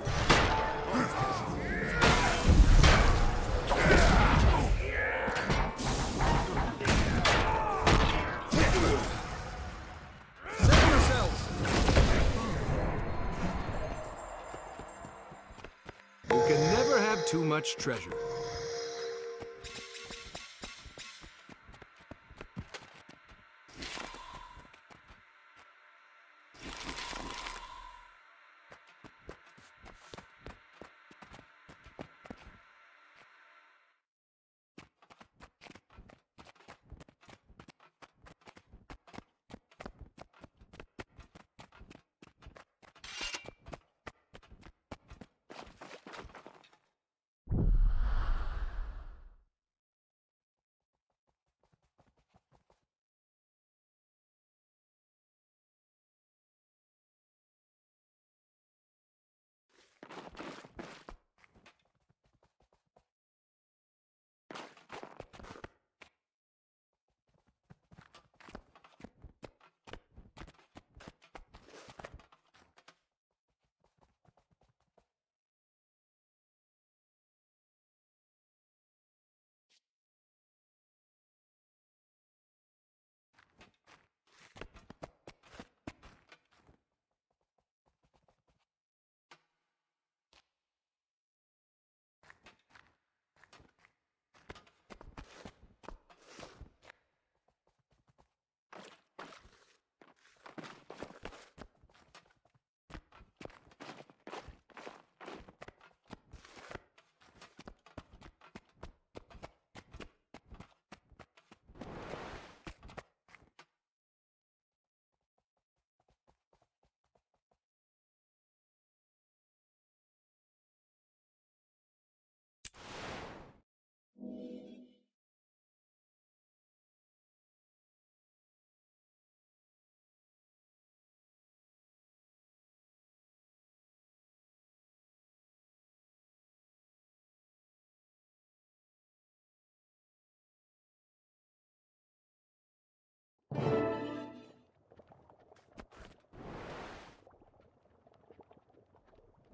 Save yourselves. You can never have too much treasure.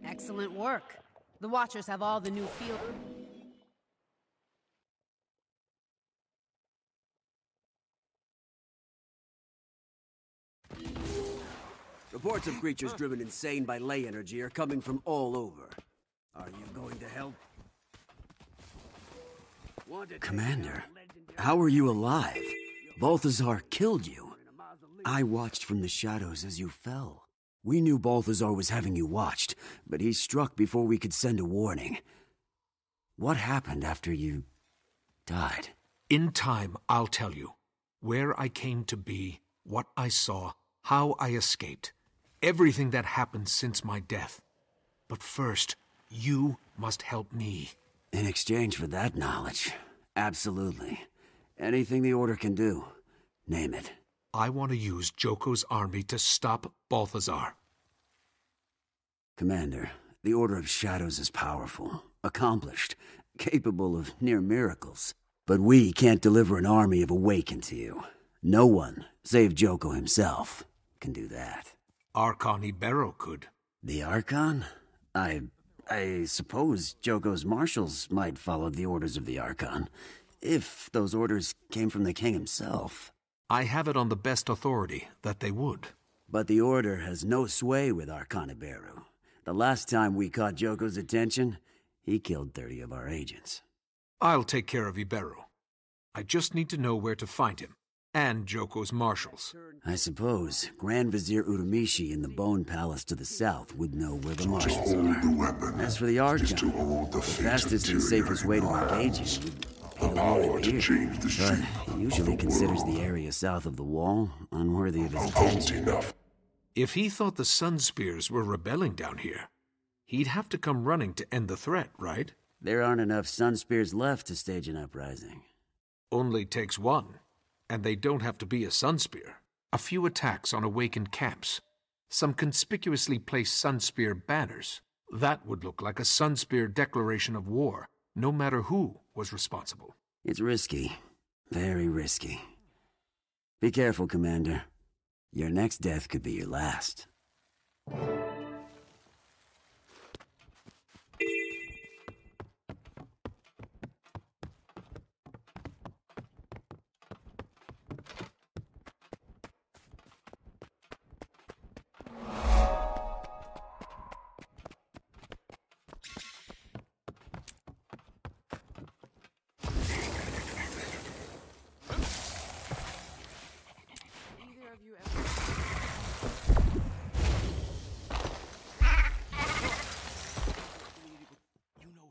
Excellent work. The Watchers have all the new field. Reports of creatures driven insane by ley energy are coming from all over. Are you going to help? Commander, how are you alive? Balthazar killed you. I watched from the shadows as you fell. We knew Balthazar was having you watched, but he struck before we could send a warning. What happened after you died? In time, I'll tell you. Where I came to be, what I saw, how I escaped. Everything that happened since my death. But first, you must help me. In exchange for that knowledge, absolutely. Anything the Order can do, name it. I want to use Joko's army to stop Balthazar. Commander, the Order of Shadows is powerful, accomplished, capable of near miracles. But we can't deliver an army of Awakened to you. No one, save Joko himself, can do that. Archon Ibero could. The Archon? I suppose Joko's marshals might follow the orders of the Archon, if those orders came from the king himself. I have it on the best authority that they would. But the Order has no sway with Archon Ibero. The last time we caught Joko's attention, he killed 30 of our agents. I'll take care of Ibero. I just need to know where to find him, and Joko's marshals. I suppose Grand Vizier Uramishi in the Bone Palace to the south would know where the marshals are. As for the Archon, the fastest and safest way to engage him would be to here. But he usually considers the area south of the wall unworthy of his attention. If he thought the Sun Spears were rebelling down here, he'd have to come running to end the threat, right? There aren't enough Sun Spears left to stage an uprising. Only takes one, and they don't have to be a Sun Spear. A few attacks on Awakened camps, some conspicuously placed Sun Spear banners. That would look like a Sun Spear declaration of war, no matter who was responsible. It's risky. Very risky. Be careful, Commander. Your next death could be your last.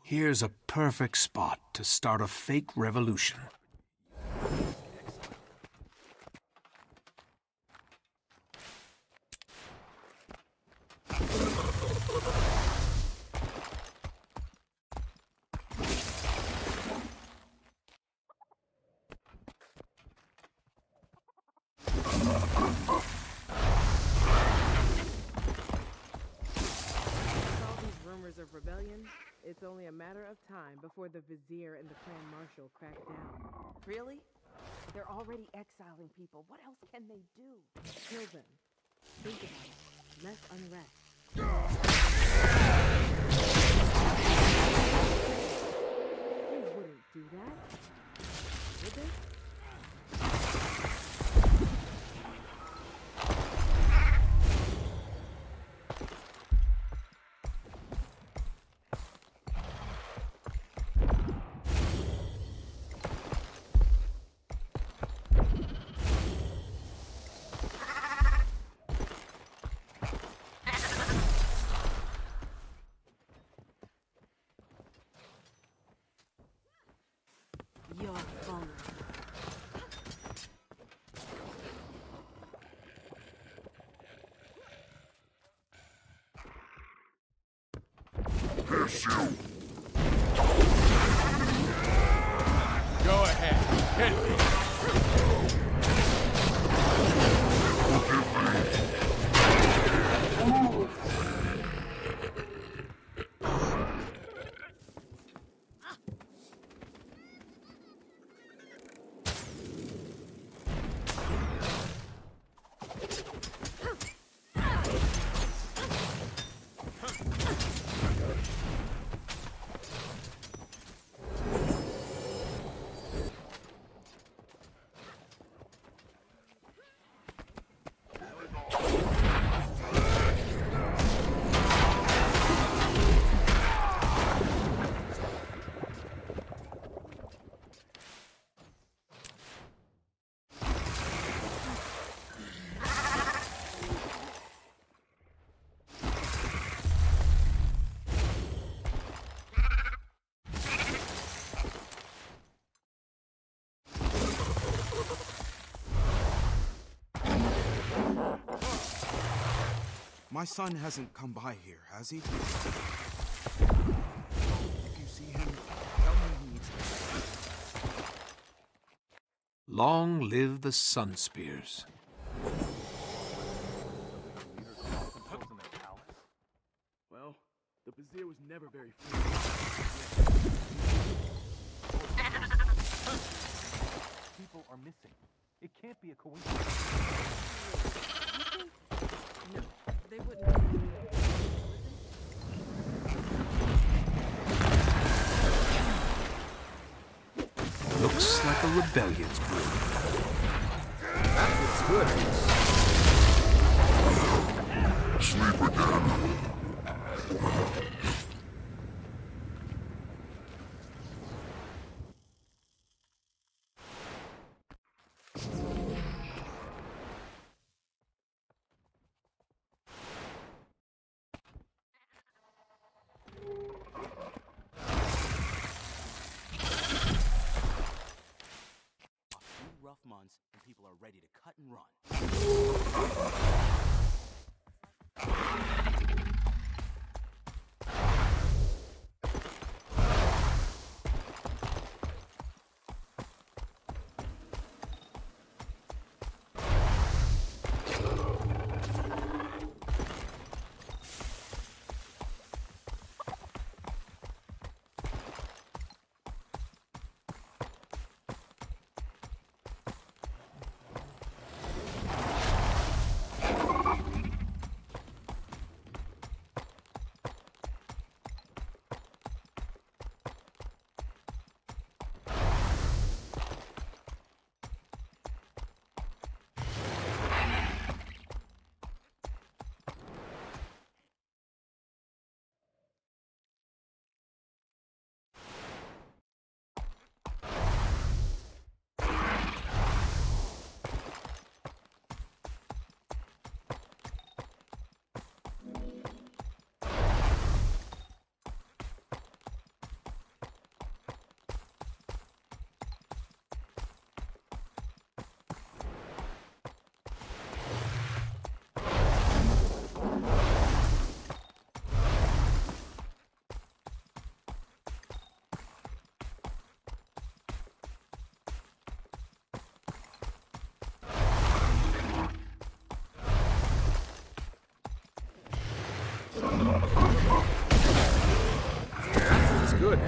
Here's a perfect spot to start a fake revolution. It's only a matter of time before the Vizier and the Clan Marshal crack down. Really? They're already exiling people. What else can they do? Kill them. Think about it. Less unrest. They wouldn't do that. Would they? Go ahead, hit me. My son hasn't come by here, has he? If you see him, tell him he needs to. Long live the Sun Spears. Well, the Vizier was never very People are missing. It can't be a coincidence. No, they wouldn't. Looks like a rebellion's brewing. That looks good. Sleep again. Rough months, and people are ready to cut and run. That's good.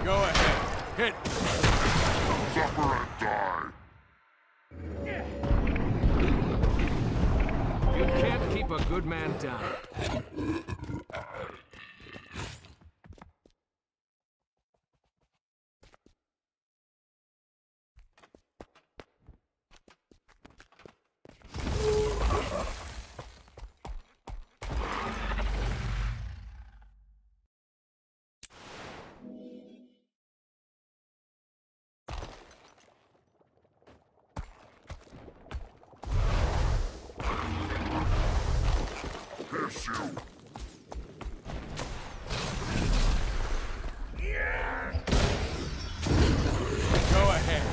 Go ahead. Hit. Suffer and die. You can't keep a good man down. Curse you. Go ahead.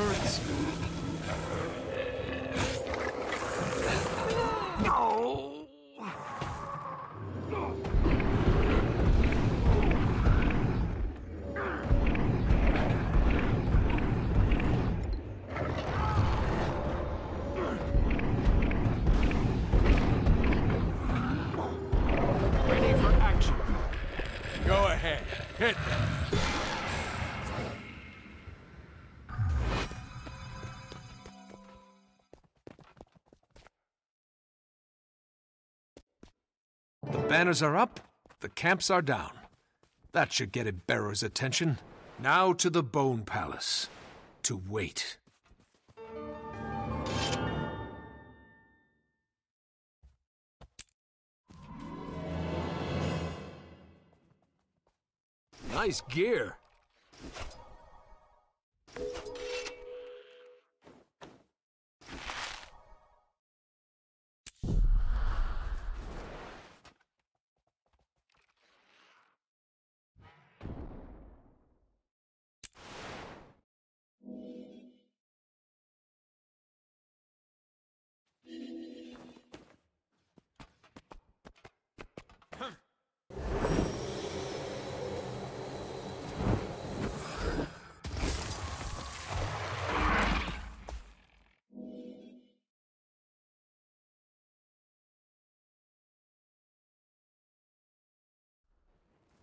turrets. No! Ready for action. Go ahead. Hit. The banners are up, the camps are down. That should get a bearer's attention. Now to the Bone Palace. To wait. Nice gear.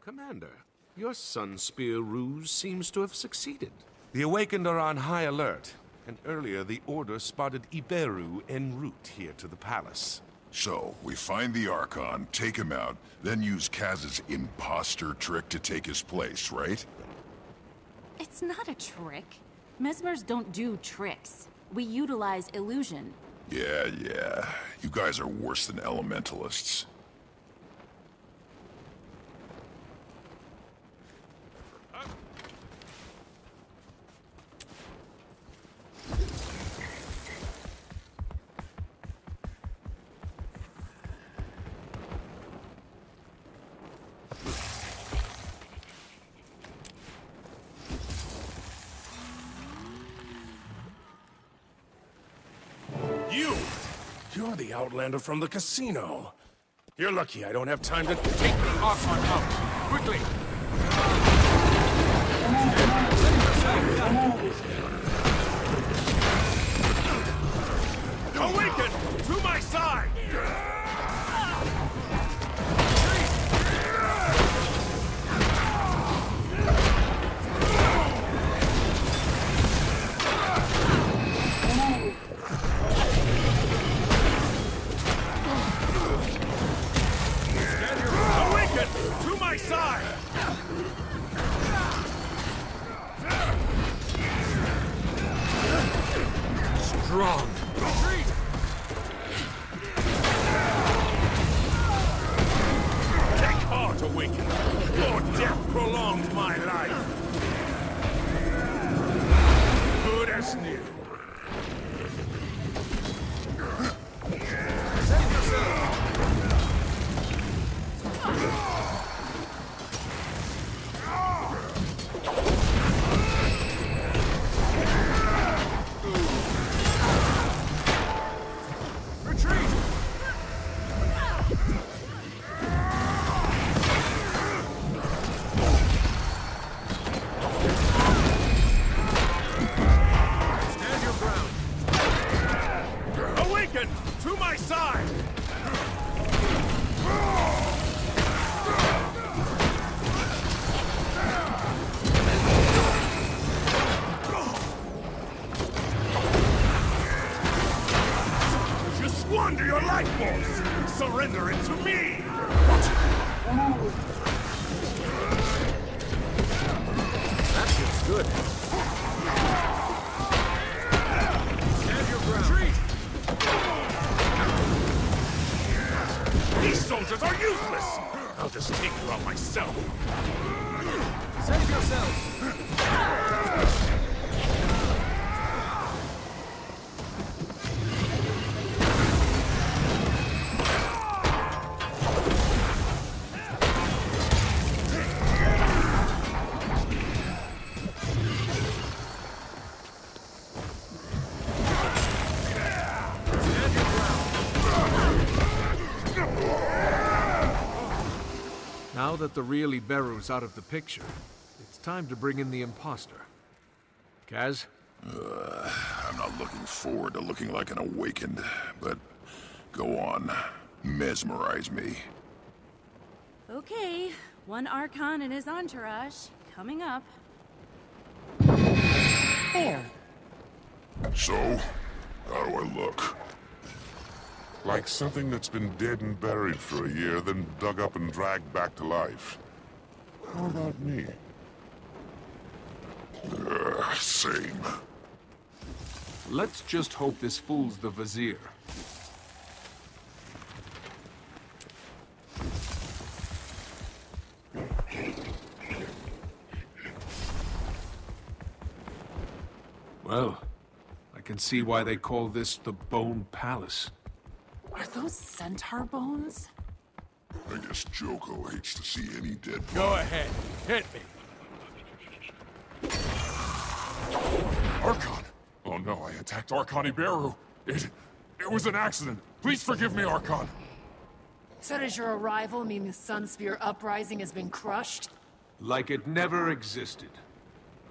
Commander, your sun spear ruse seems to have succeeded. The Awakened are on high alert, and earlier the Order spotted Iberu en route here to the palace. So, we find the Archon, take him out, then use Kaz's imposter trick to take his place, right? It's not a trick. Mesmers don't do tricks. We utilize illusion. Yeah. You guys are worse than elementalists. You're the Outlander from the casino. You're lucky I don't have time to take the Archon out. Quickly! Awaken! To my side! To my side! Strong. Retreat! Take heart, Awaken! Your death prolonged my life! Good as new. Save yourself! To my side! You squander your life force! Surrender it to me! That feels good. Stand your ground. Retreat! These soldiers are useless! I'll just take you out myself. Save yourselves! Now that the real Iberu's out of the picture, it's time to bring in the imposter. Kaz? I'm not looking forward to looking like an awakened, but go on. Mesmerize me. Okay, one Archon and his entourage, coming up. There. So, how do I look? Like something that's been dead and buried for a year, then dug up and dragged back to life. How about me? Same. Let's just hope this fools the Vizier. Well, I can see why they call this the Bone Palace. Are those centaur bones? I guess Joko hates to see any dead body. Go ahead, hit me. Archon! Oh no, I attacked Archon Iberu. It was an accident. Please forgive me, Archon. So does your arrival mean the Sunspear uprising has been crushed? Like it never existed.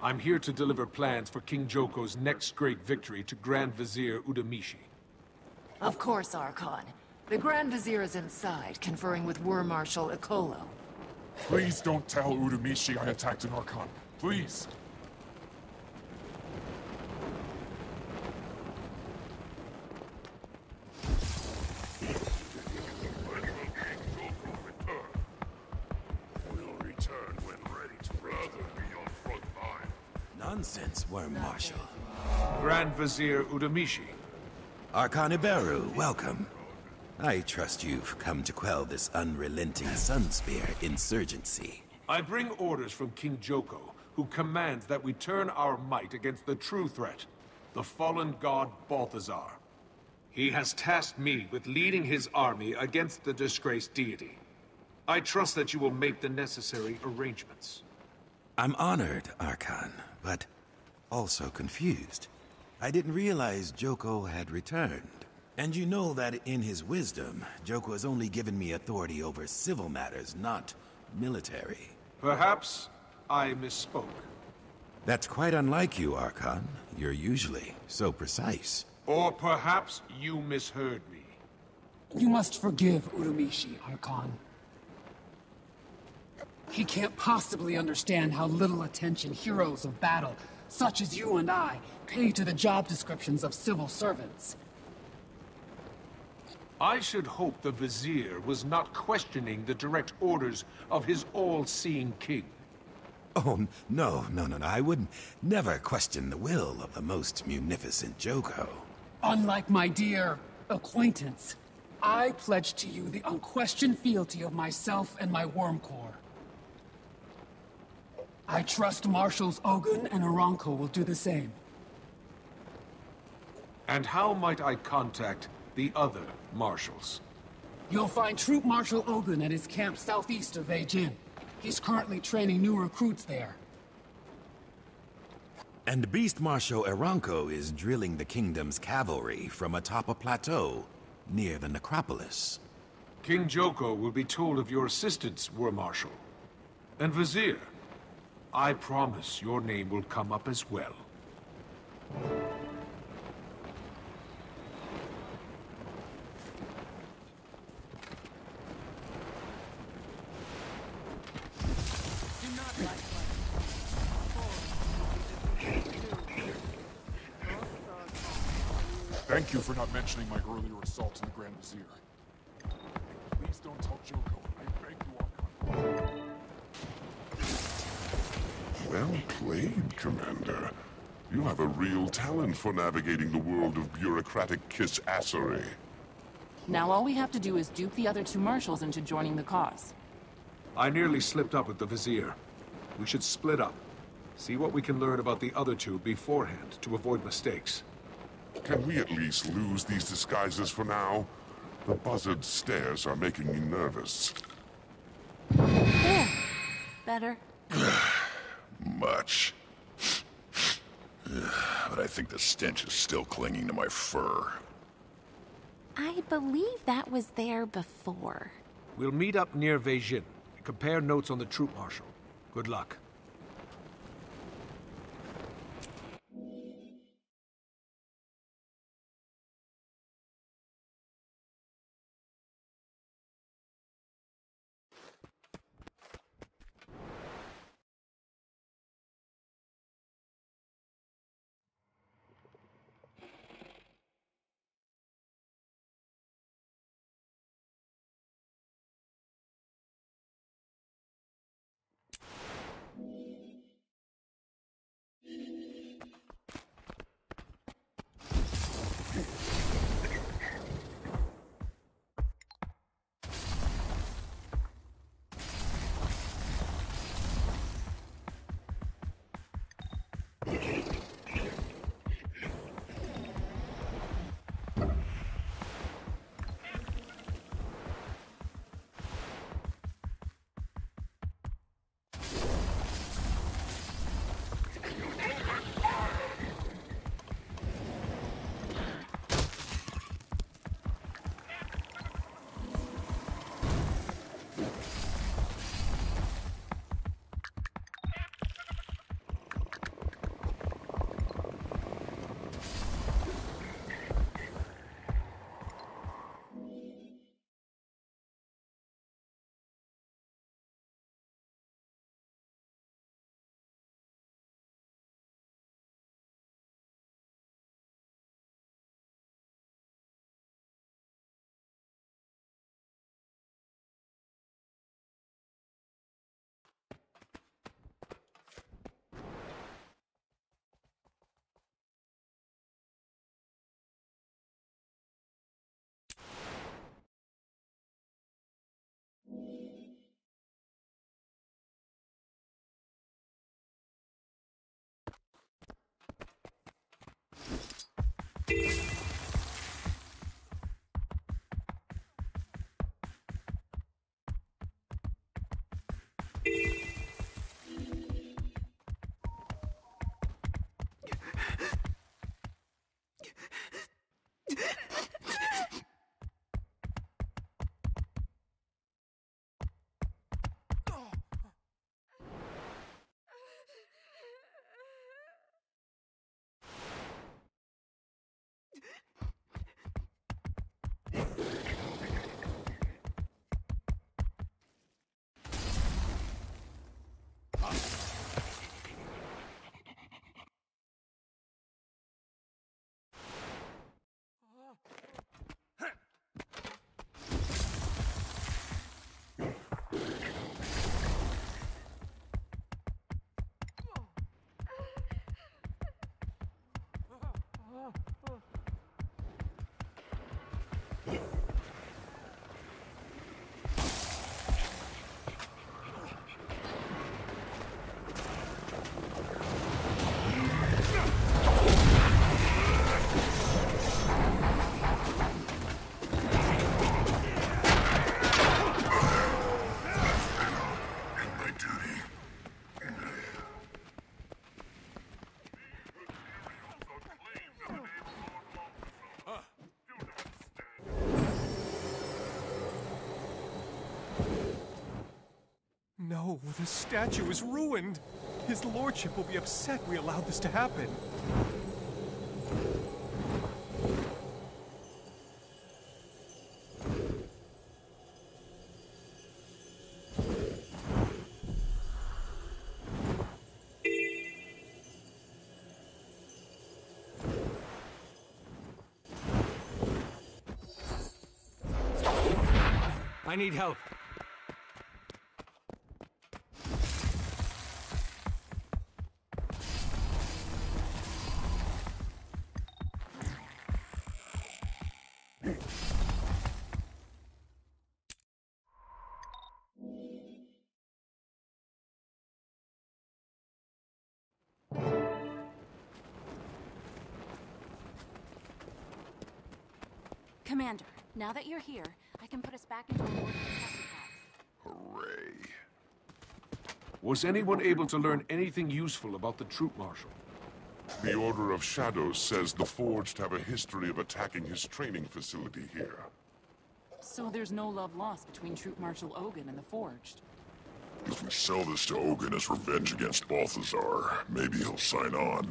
I'm here to deliver plans for King Joko's next great victory to Grand Vizier Udamishi. Of course, Archon. The Grand Vizier is inside, conferring with War Marshal Ikolo. Please don't tell Udamishi I attacked an Archon. Please. Nonsense, Worm Marshal. Grand Vizier Udamishi. Archon Iberu, welcome. I trust you've come to quell this unrelenting Sunspear insurgency. I bring orders from King Joko, who commands that we turn our might against the true threat, the fallen god Balthazar. He has tasked me with leading his army against the disgraced deity. I trust that you will make the necessary arrangements. I'm honored, Archon, but also confused. I didn't realize Joko had returned. And you know that in his wisdom, Joko has only given me authority over civil matters, not military. Perhaps I misspoke. That's quite unlike you, Archon. You're usually so precise. Or perhaps you misheard me. You must forgive Udamishi, Archon. He can't possibly understand how little attention heroes of battle, such as you and I, pay to the job descriptions of civil servants. I should hope the Vizier was not questioning the direct orders of his all-seeing king. Oh, no. I would never question the will of the most munificent Joko. Unlike my dear acquaintance, I pledge to you the unquestioned fealty of myself and my Worm Corps. I trust Marshals Ogun and Aranko will do the same. And how might I contact the other marshals? You'll find Troop Marshal Ogun at his camp southeast of Beijing. He's currently training new recruits there. And Beast Marshal Aranko is drilling the kingdom's cavalry from atop a plateau near the necropolis. King Joko will be told of your assistance, War Marshal. And Vizier, I promise your name will come up as well. Thank you for not mentioning my earlier assault on the Grand Vizier. Please don't tell Joko. I beg you, Archon. Well played, Commander. You have a real talent for navigating the world of bureaucratic kiss-assery. Now all we have to do is dupe the other two marshals into joining the cause. I nearly slipped up with the Vizier. We should split up. See what we can learn about the other two beforehand to avoid mistakes. Can we at least lose these disguises for now? The buzzard stares are making me nervous. There. Better. Much. But I think the stench is still clinging to my fur. I believe that was there before. We'll meet up near Beijing. compare notes on the troop marshal. Good luck. No, the statue is ruined. His lordship will be upset we allowed this to happen. I need help. Commander, now that you're here, I can put us back into a more impressive box. Hooray. Was anyone able to learn anything useful about the troop marshal? The Order of Shadows says the Forged have a history of attacking his training facility here. So there's no love lost between Troop Marshal Ogun and the Forged? If we sell this to Ogun as revenge against Balthazar, maybe he'll sign on.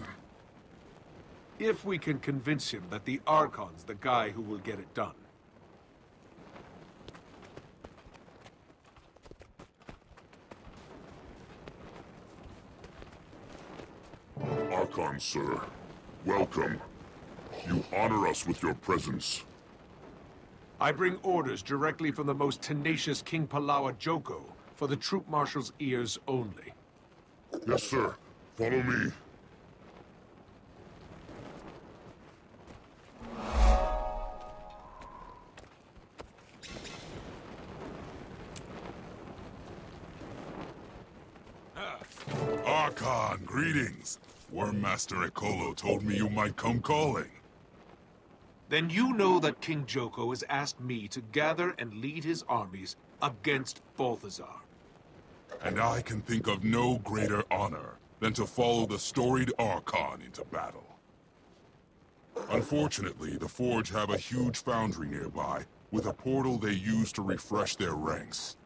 If we can convince him that the Archon's the guy who will get it done. Archon, sir. Welcome. You honor us with your presence. I bring orders directly from the most tenacious King Palawa Joko, for the Troop Marshal's ears only. Yes, sir. Follow me. Archon, greetings. Wormmaster Ekolo told me you might come calling. Then you know that King Joko has asked me to gather and lead his armies against Balthazar. And I can think of no greater honor than to follow the storied Archon into battle. Unfortunately, the Forge have a huge foundry nearby, with a portal they use to refresh their ranks.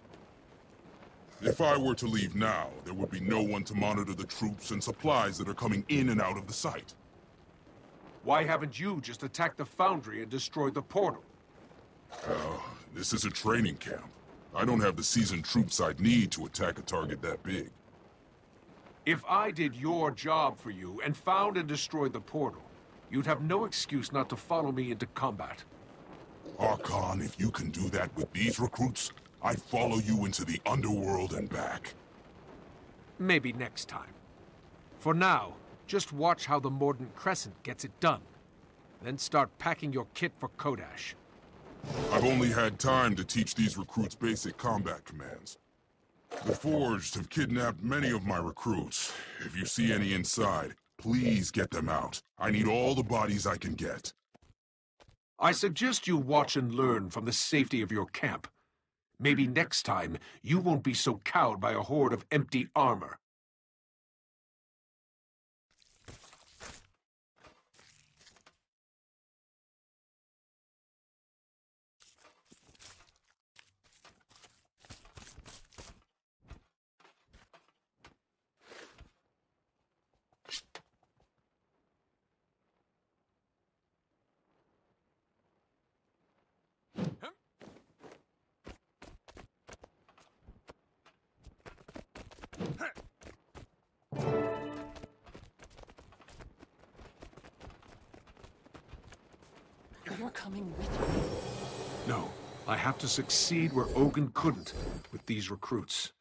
If I were to leave now, there would be no one to monitor the troops and supplies that are coming in and out of the site. Why haven't you just attacked the foundry and destroyed the portal? This is a training camp. I don't have the seasoned troops I'd need to attack a target that big. If I did your job for you and found and destroyed the portal, you'd have no excuse not to follow me into combat. Archon, if you can do that with these recruits, I'd follow you into the underworld and back. Maybe next time. For now, just watch how the Mordant Crescent gets it done. Then start packing your kit for Kodash. I've only had time to teach these recruits basic combat commands. The Forged have kidnapped many of my recruits. If you see any inside, please get them out. I need all the bodies I can get. I suggest you watch and learn from the safety of your camp. Maybe next time, you won't be so cowed by a horde of empty armor. You're coming with me. No, I have to succeed where Ogun couldn't with these recruits.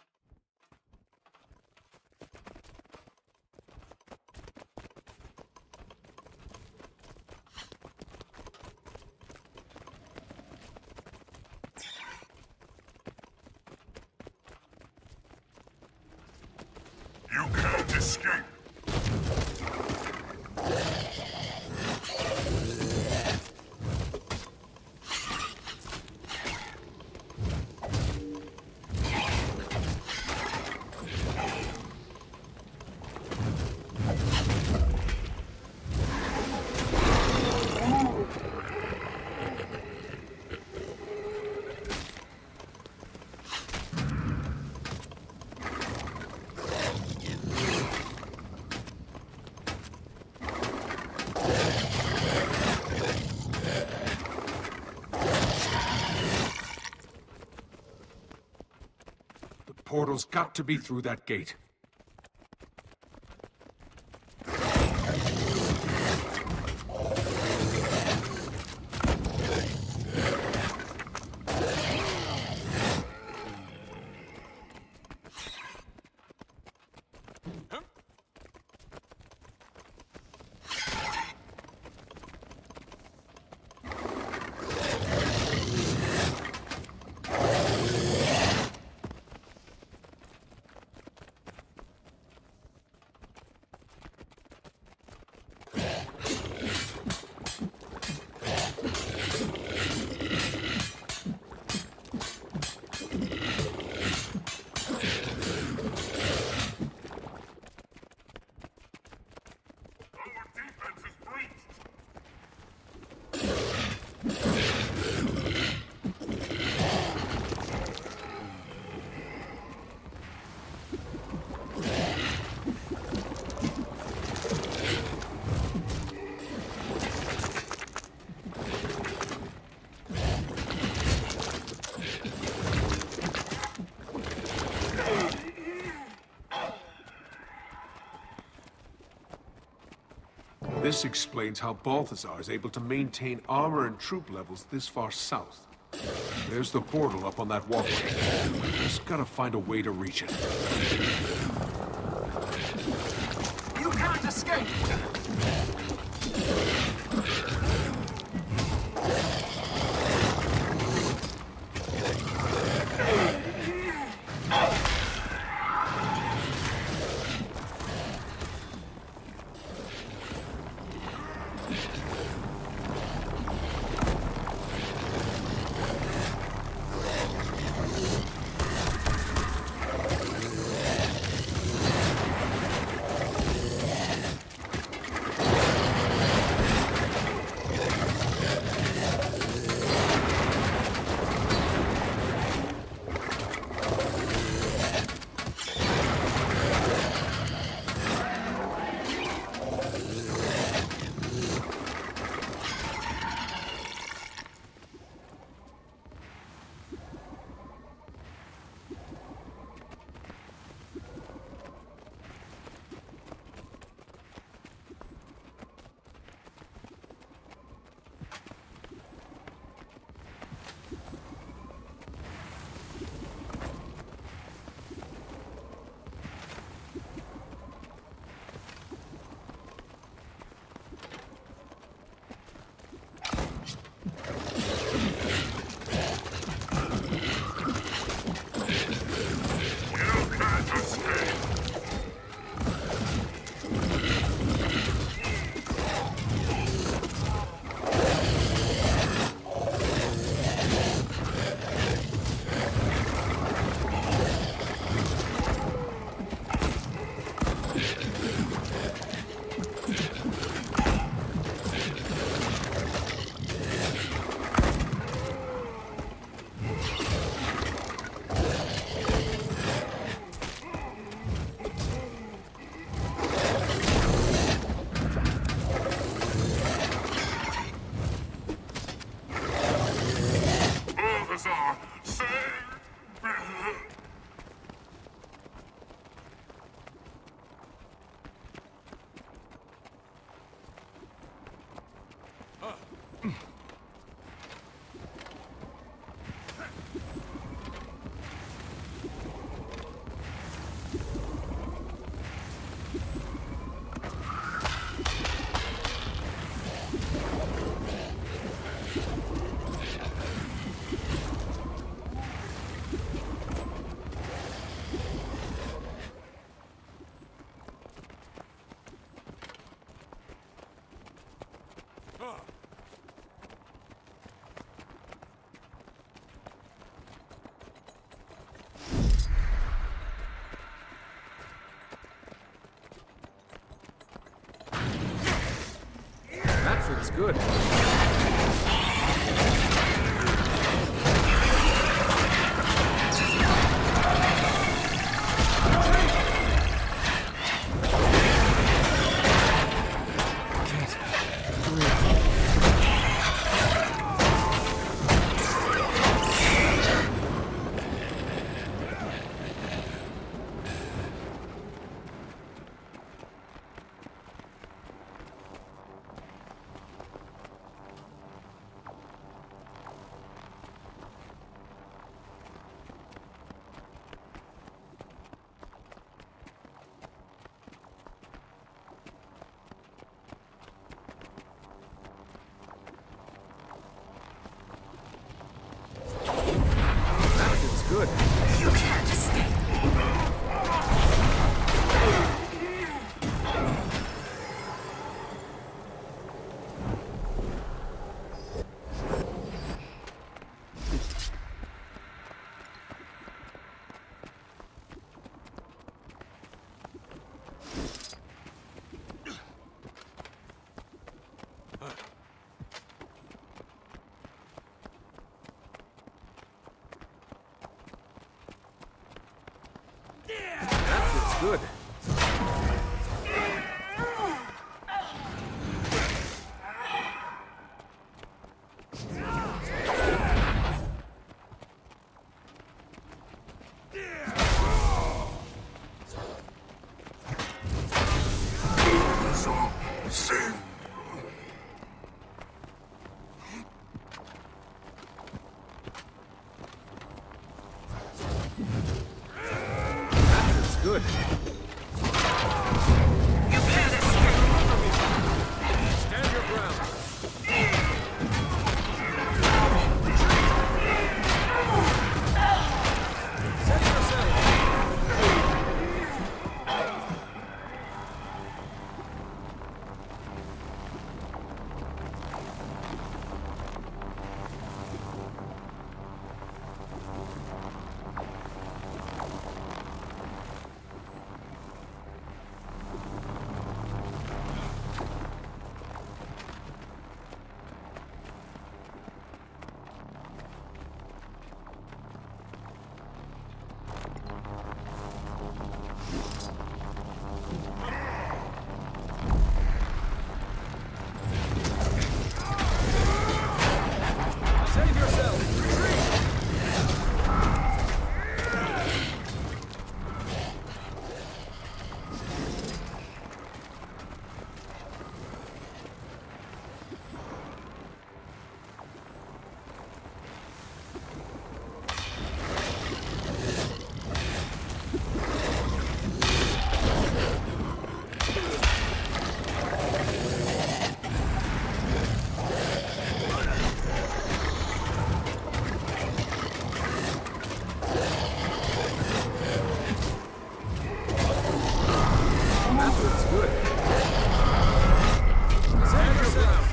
You can't escape. Portal's got to be through that gate. This explains how Balthazar is able to maintain armor and troop levels this far south. There's the portal up on that walkway. Just gotta find a way to reach it. You can't escape! That's good. Good. You can't escape. Good. Save good. Stand your ground. Set yourself. Save yourself! Retreat! That looks good. Stand your ground.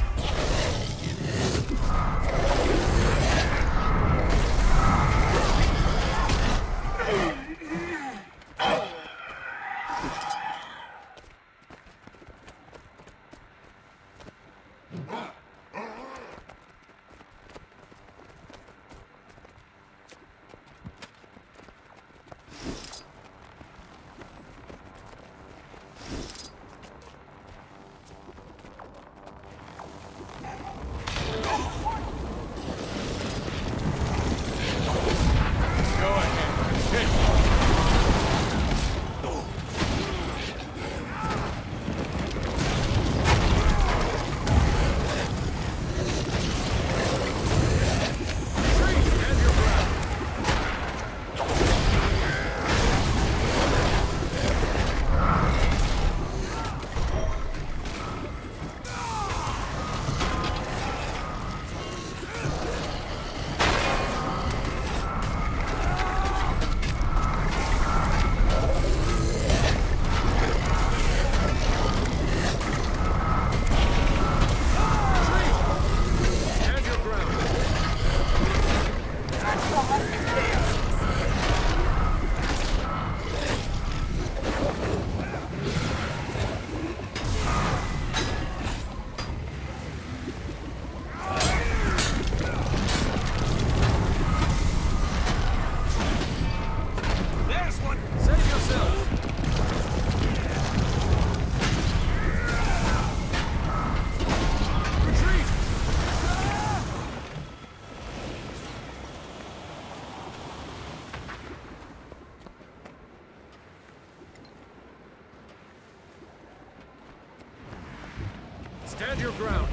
Go ahead. Hit. Retreat. Stand your ground. Stand your ground. There's one. Save yourself. Retreat. Stand your ground.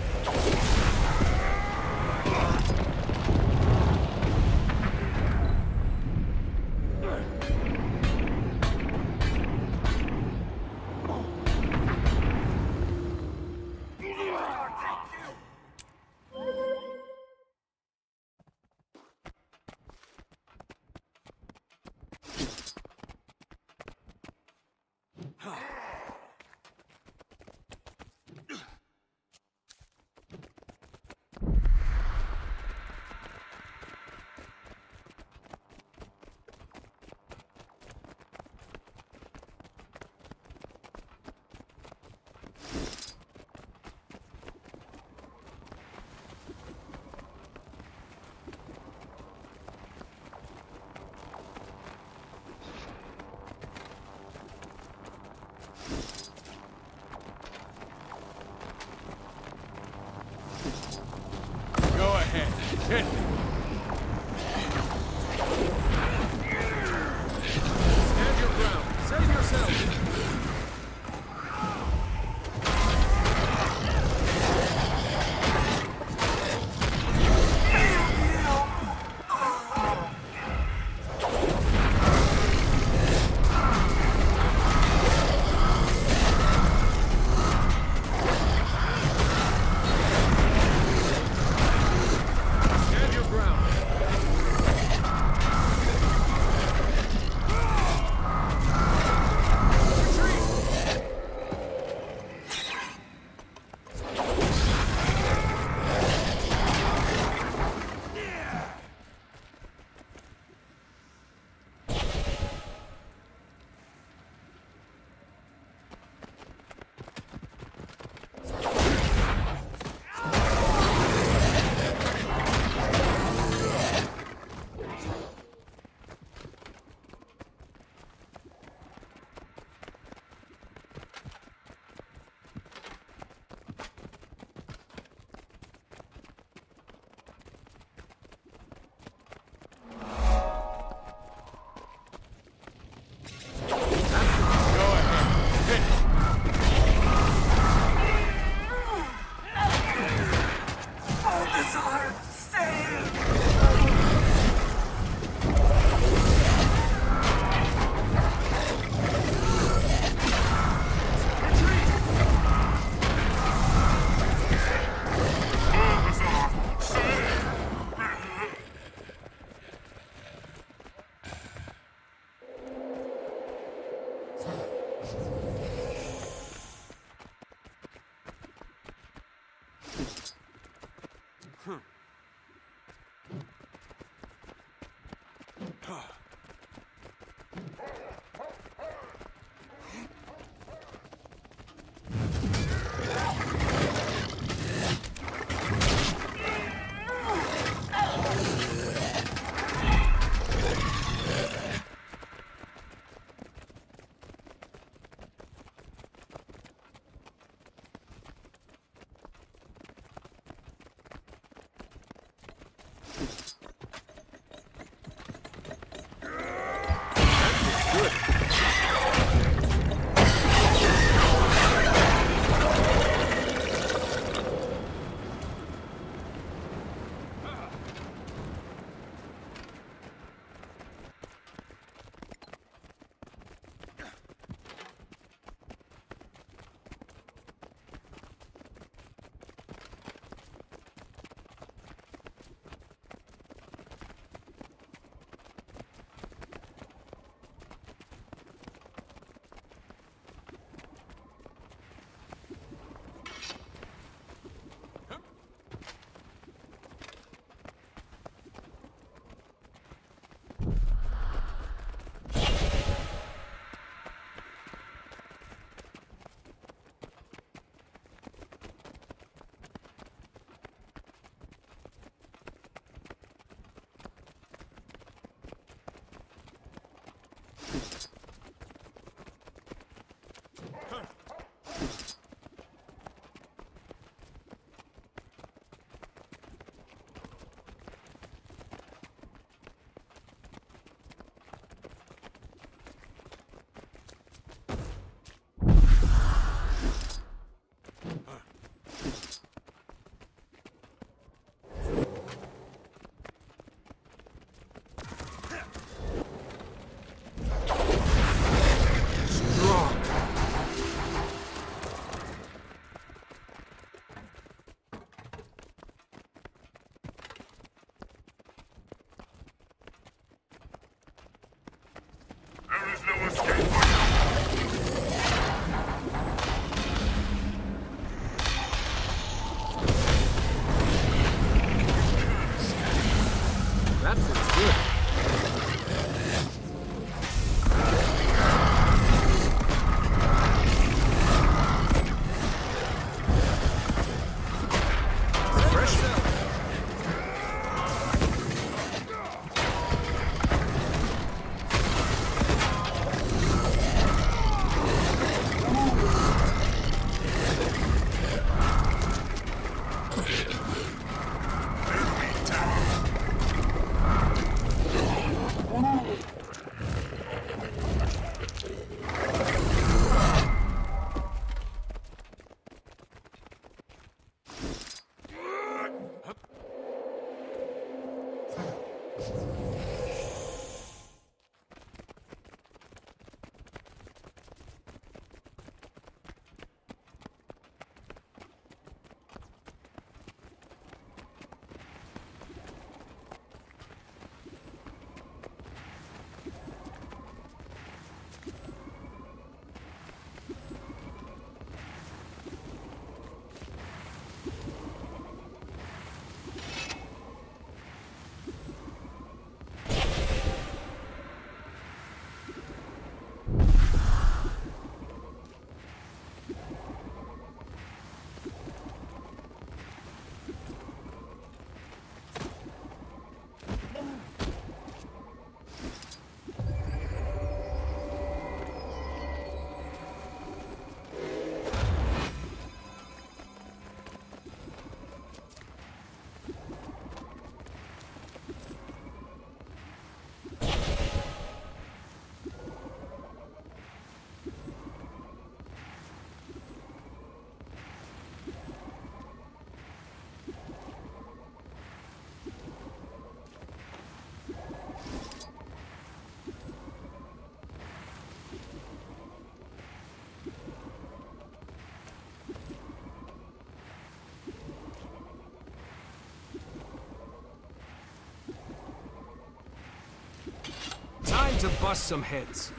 Time to bust some heads.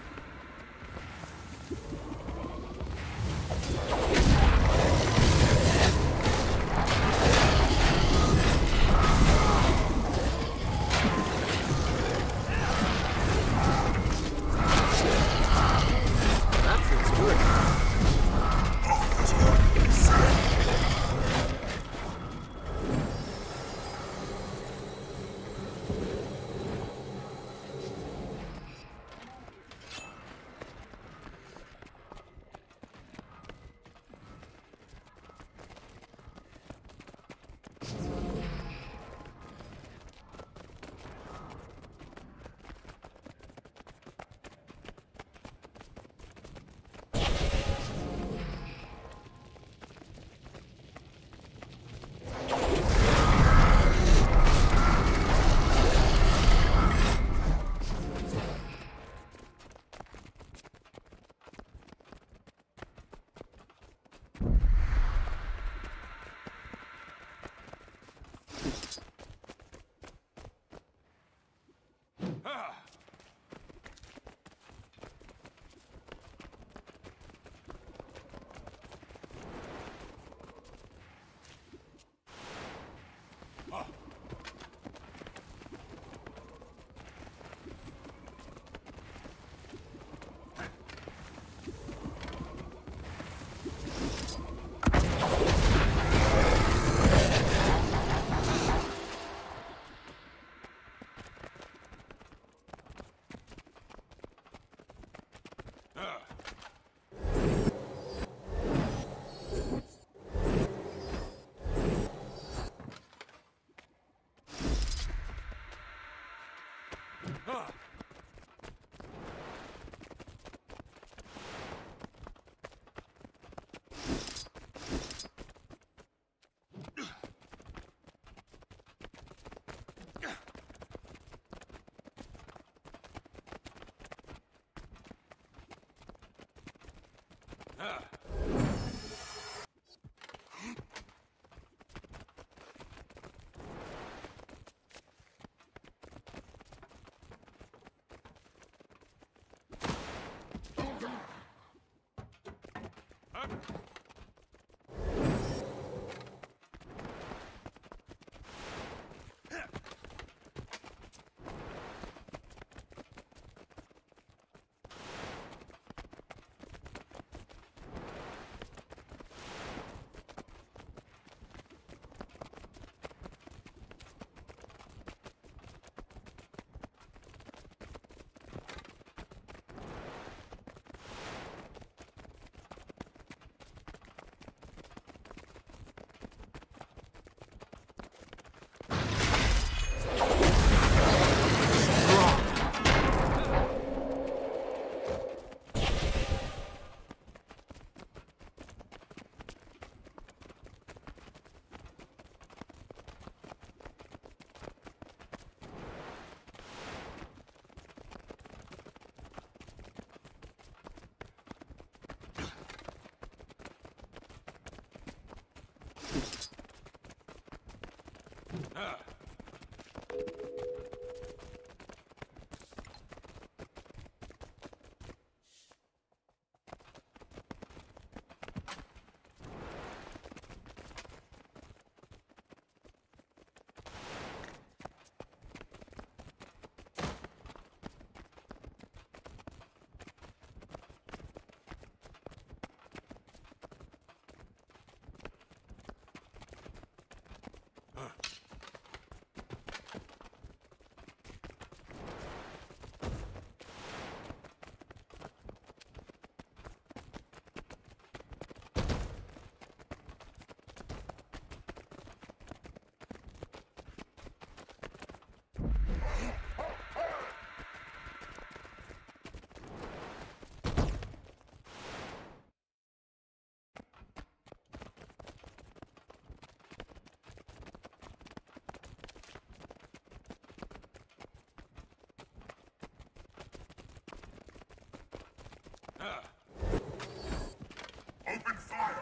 Open fire!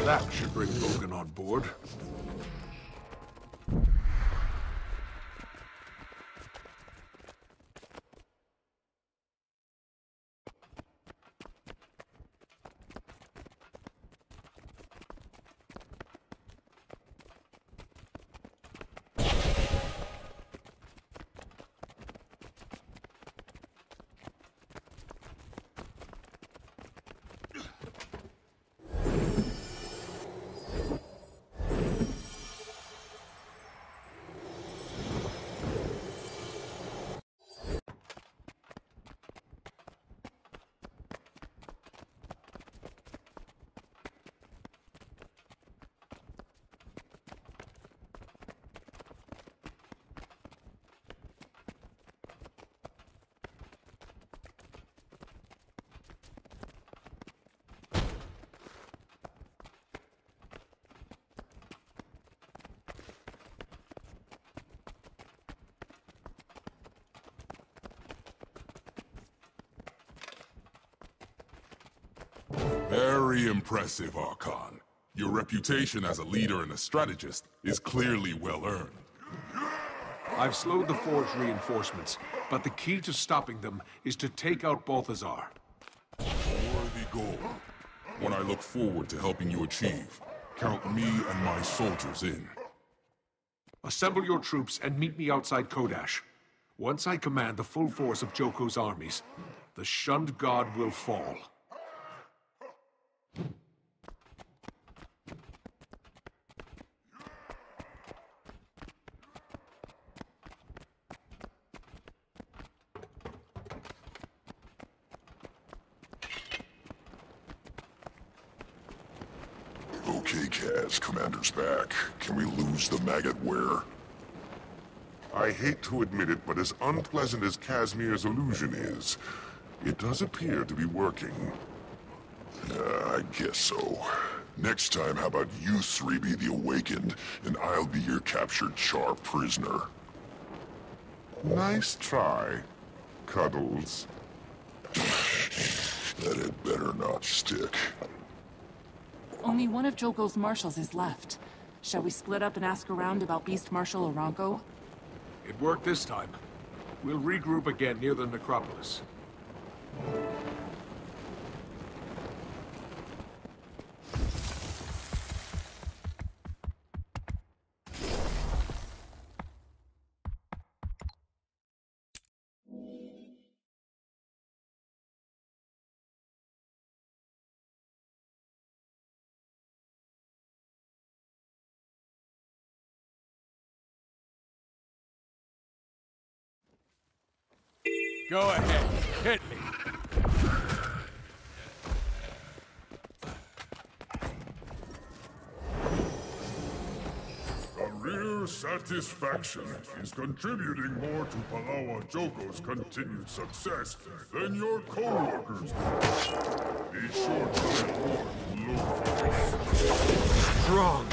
That should bring Logan on board. Very impressive, Archon. Your reputation as a leader and a strategist is clearly well earned. I've slowed the Forge reinforcements, but the key to stopping them is to take out Balthazar. A worthy goal. One I look forward to helping you achieve. Count me and my soldiers in. Assemble your troops and meet me outside Kodash. Once I command the full force of Joko's armies, the shunned god will fall. Okay, Kaz, Commander's back. Can we lose the maggot-ware? I hate to admit it, but as unpleasant as Kazmir's illusion is, it does appear to be working. I guess so. Next time, how about you three be the Awakened, and I'll be your captured Char prisoner. Nice try, Cuddles. That had better not stick. Only one of Joko's marshals is left. Shall we split up and ask around about Beast Marshal Aranko? It worked this time. We'll regroup again near the necropolis. Go ahead, hit me. Career satisfaction is contributing more to Palawa Joko's continued success than your co-workers do. Be sure to report low. Strong.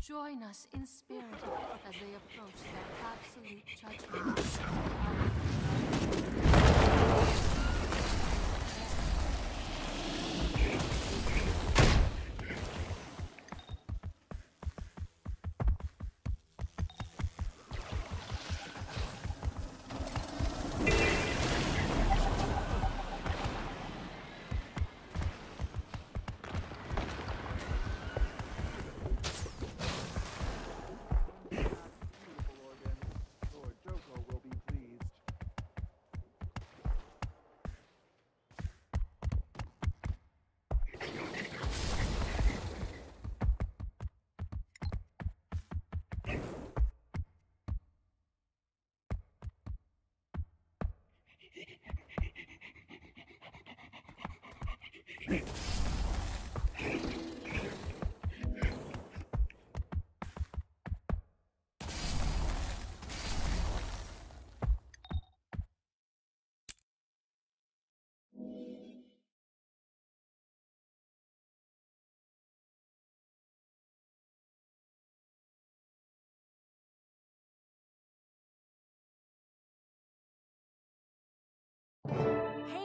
Join us in spirit as they approach their absolute judgment.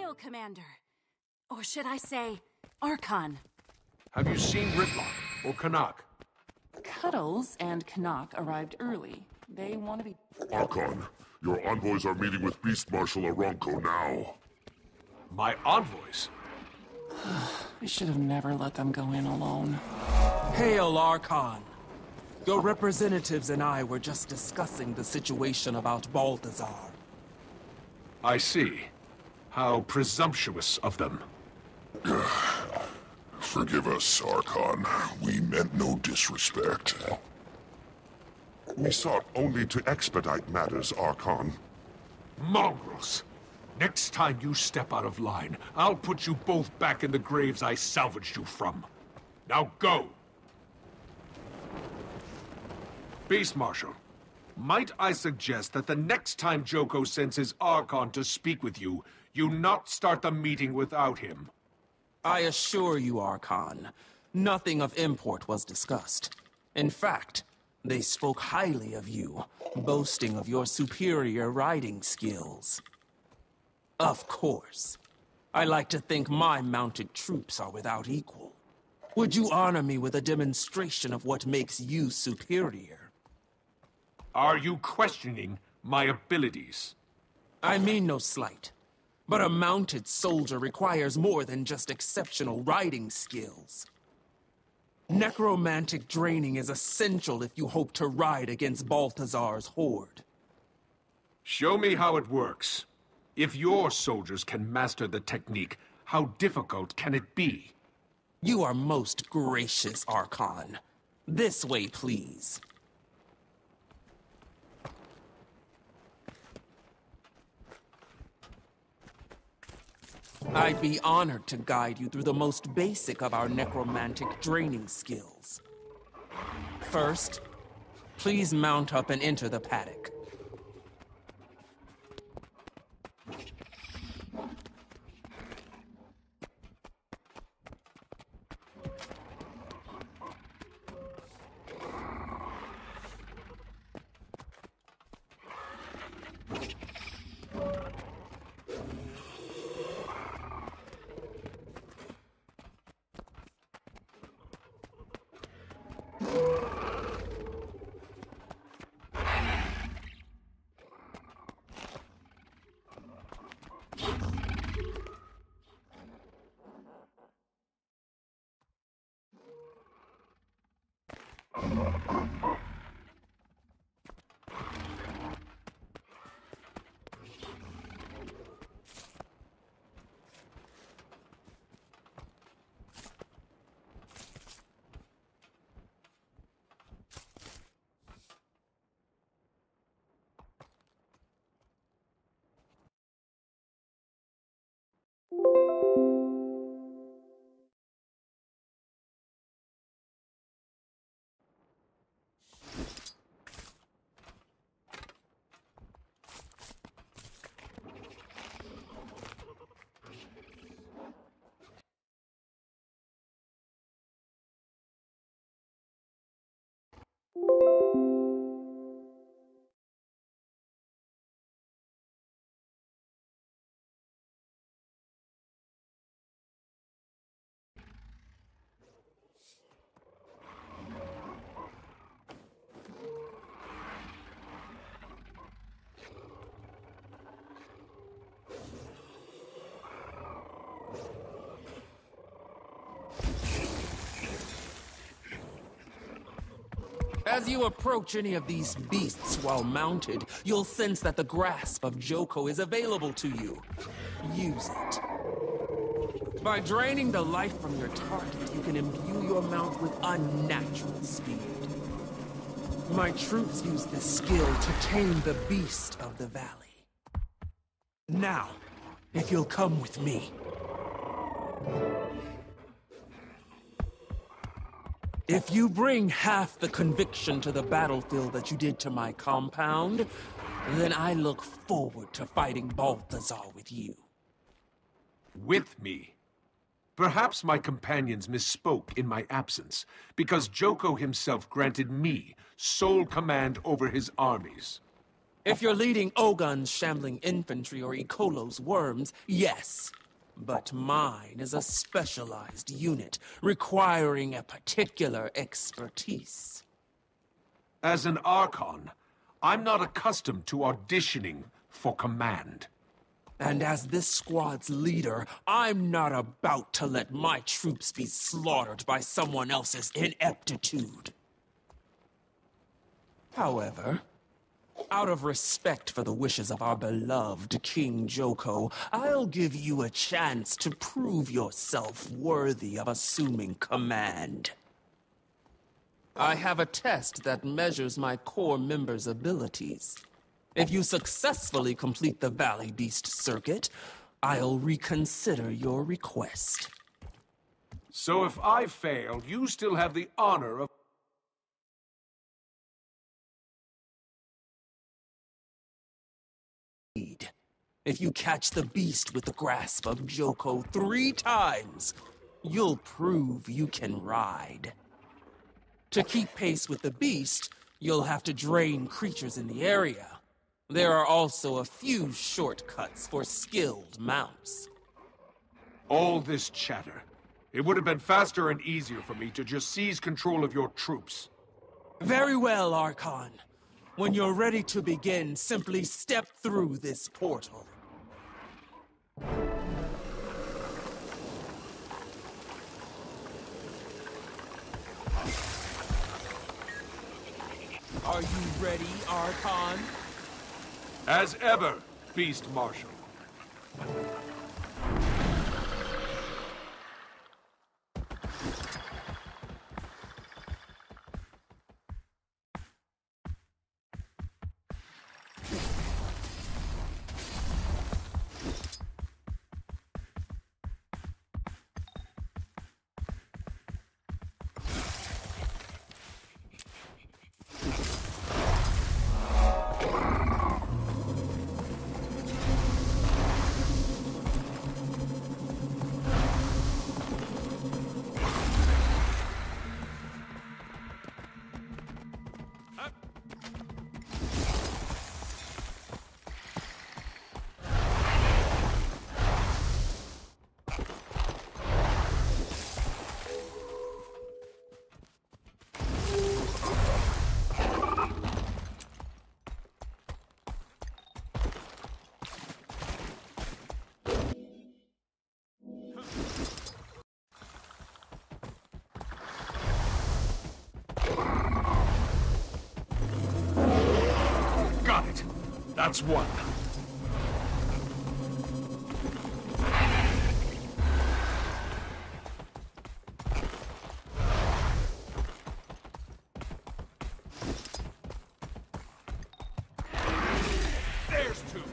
Hail, Commander. Or should I say, Archon. Have you seen Ritlock or Canuck? Cuddles and Canuck arrived early. They want to be... Archon, your envoys are meeting with Beast Marshal Aronko now. My envoys? We should have never let them go in alone. Hail, Archon. Your representatives and I were just discussing the situation about Balthazar. I see. How presumptuous of them. Forgive us, Archon. We meant no disrespect. We sought only to expedite matters, Archon. Mongrels! Next time you step out of line, I'll put you both back in the graves I salvaged you from. Now go! Beast Marshal, might I suggest that the next time Joko sends his Archon to speak with you, you not start the meeting without him? I assure you, Archon, nothing of import was discussed. In fact, they spoke highly of you, boasting of your superior riding skills. Of course. I like to think my mounted troops are without equal. Would you honor me with a demonstration of what makes you superior? Are you questioning my abilities? I mean no slight. But a mounted soldier requires more than just exceptional riding skills. Necromantic draining is essential if you hope to ride against Balthazar's horde. Show me how it works. If your soldiers can master the technique, how difficult can it be? You are most gracious, Archon. This way, please. I'd be honored to guide you through the most basic of our necromantic draining skills. First, please mount up and enter the paddock. As you approach any of these beasts while mounted, you'll sense that the grasp of Joko is available to you. Use it. By draining the life from your target, you can imbue your mount with unnatural speed. My troops use this skill to tame the beast of the valley. Now, if you'll come with me. If you bring half the conviction to the battlefield that you did to my compound, then I look forward to fighting Balthazar with you. With me? Perhaps my companions misspoke in my absence, because Joko himself granted me sole command over his armies. If you're leading Ogun's shambling infantry or Ikolo's worms, yes. But mine is a specialized unit, requiring a particular expertise. As an Archon, I'm not accustomed to auditioning for command. And as this squad's leader, I'm not about to let my troops be slaughtered by someone else's ineptitude. However, out of respect for the wishes of our beloved King Joko, I'll give you a chance to prove yourself worthy of assuming command. I have a test that measures my core members' abilities. If you successfully complete the Valley Beast circuit, I'll reconsider your request. So if I fail, you still have the honor of... If you catch the beast with the grasp of Joko 3 times, you'll prove you can ride. To keep pace with the beast, you'll have to drain creatures in the area. There are also a few shortcuts for skilled mounts. All this chatter. It would have been faster and easier for me to just seize control of your troops. Very well, Archon. When you're ready to begin, simply step through this portal. Are you ready, Archon? As ever, Beast Marshal. Got it. That's one. There's two.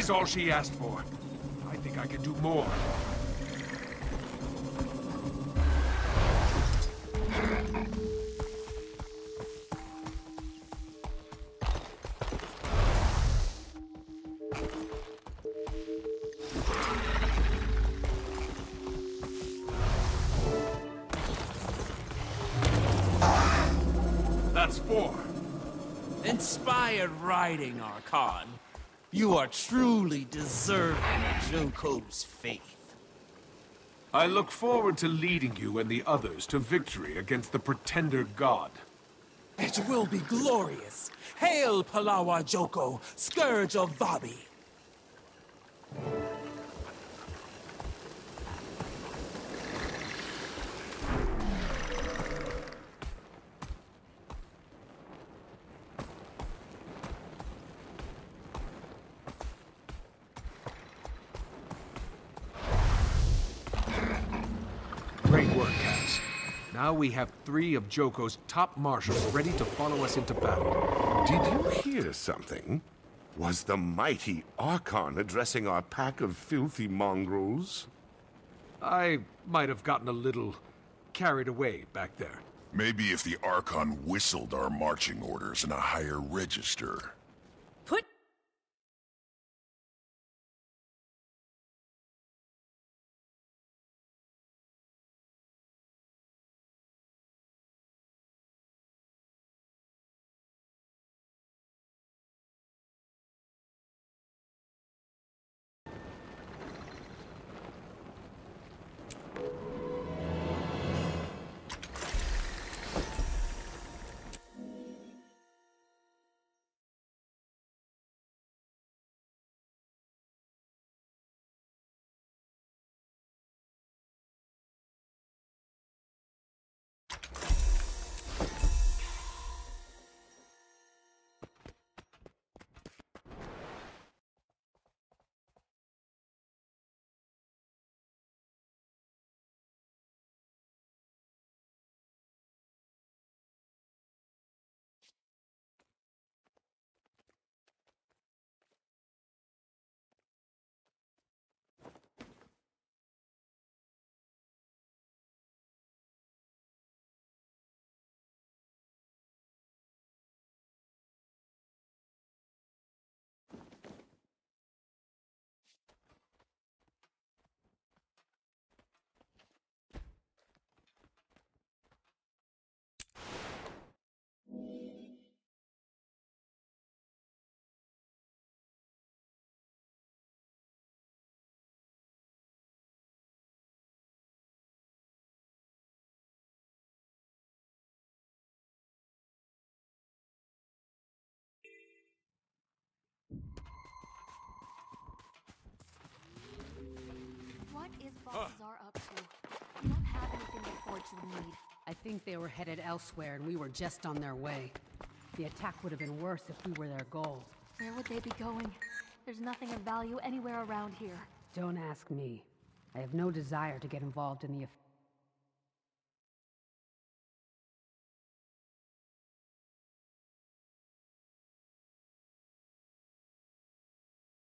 She's all she asked for. I think I can do more. That's 4. Inspired writing, Archon. You are truly deserving of Joko's faith. I look forward to leading you and the others to victory against the Pretender God. It will be glorious. Hail Palawa Joko, Scourge of Vabi. Great work, Cass. Now we have 3 of Joko's top marshals ready to follow us into battle. Did you hear something? Was the mighty Archon addressing our pack of filthy mongrels? I might have gotten a little carried away back there. Maybe if the Archon whistled our marching orders in a higher register. Put... What is Balthazar up to? We don't have anything the Forge would need. I think they were headed elsewhere and we were just on their way. The attack would have been worse if we were their goal. Where would they be going? There's nothing of value anywhere around here. Don't ask me. I have no desire to get involved in the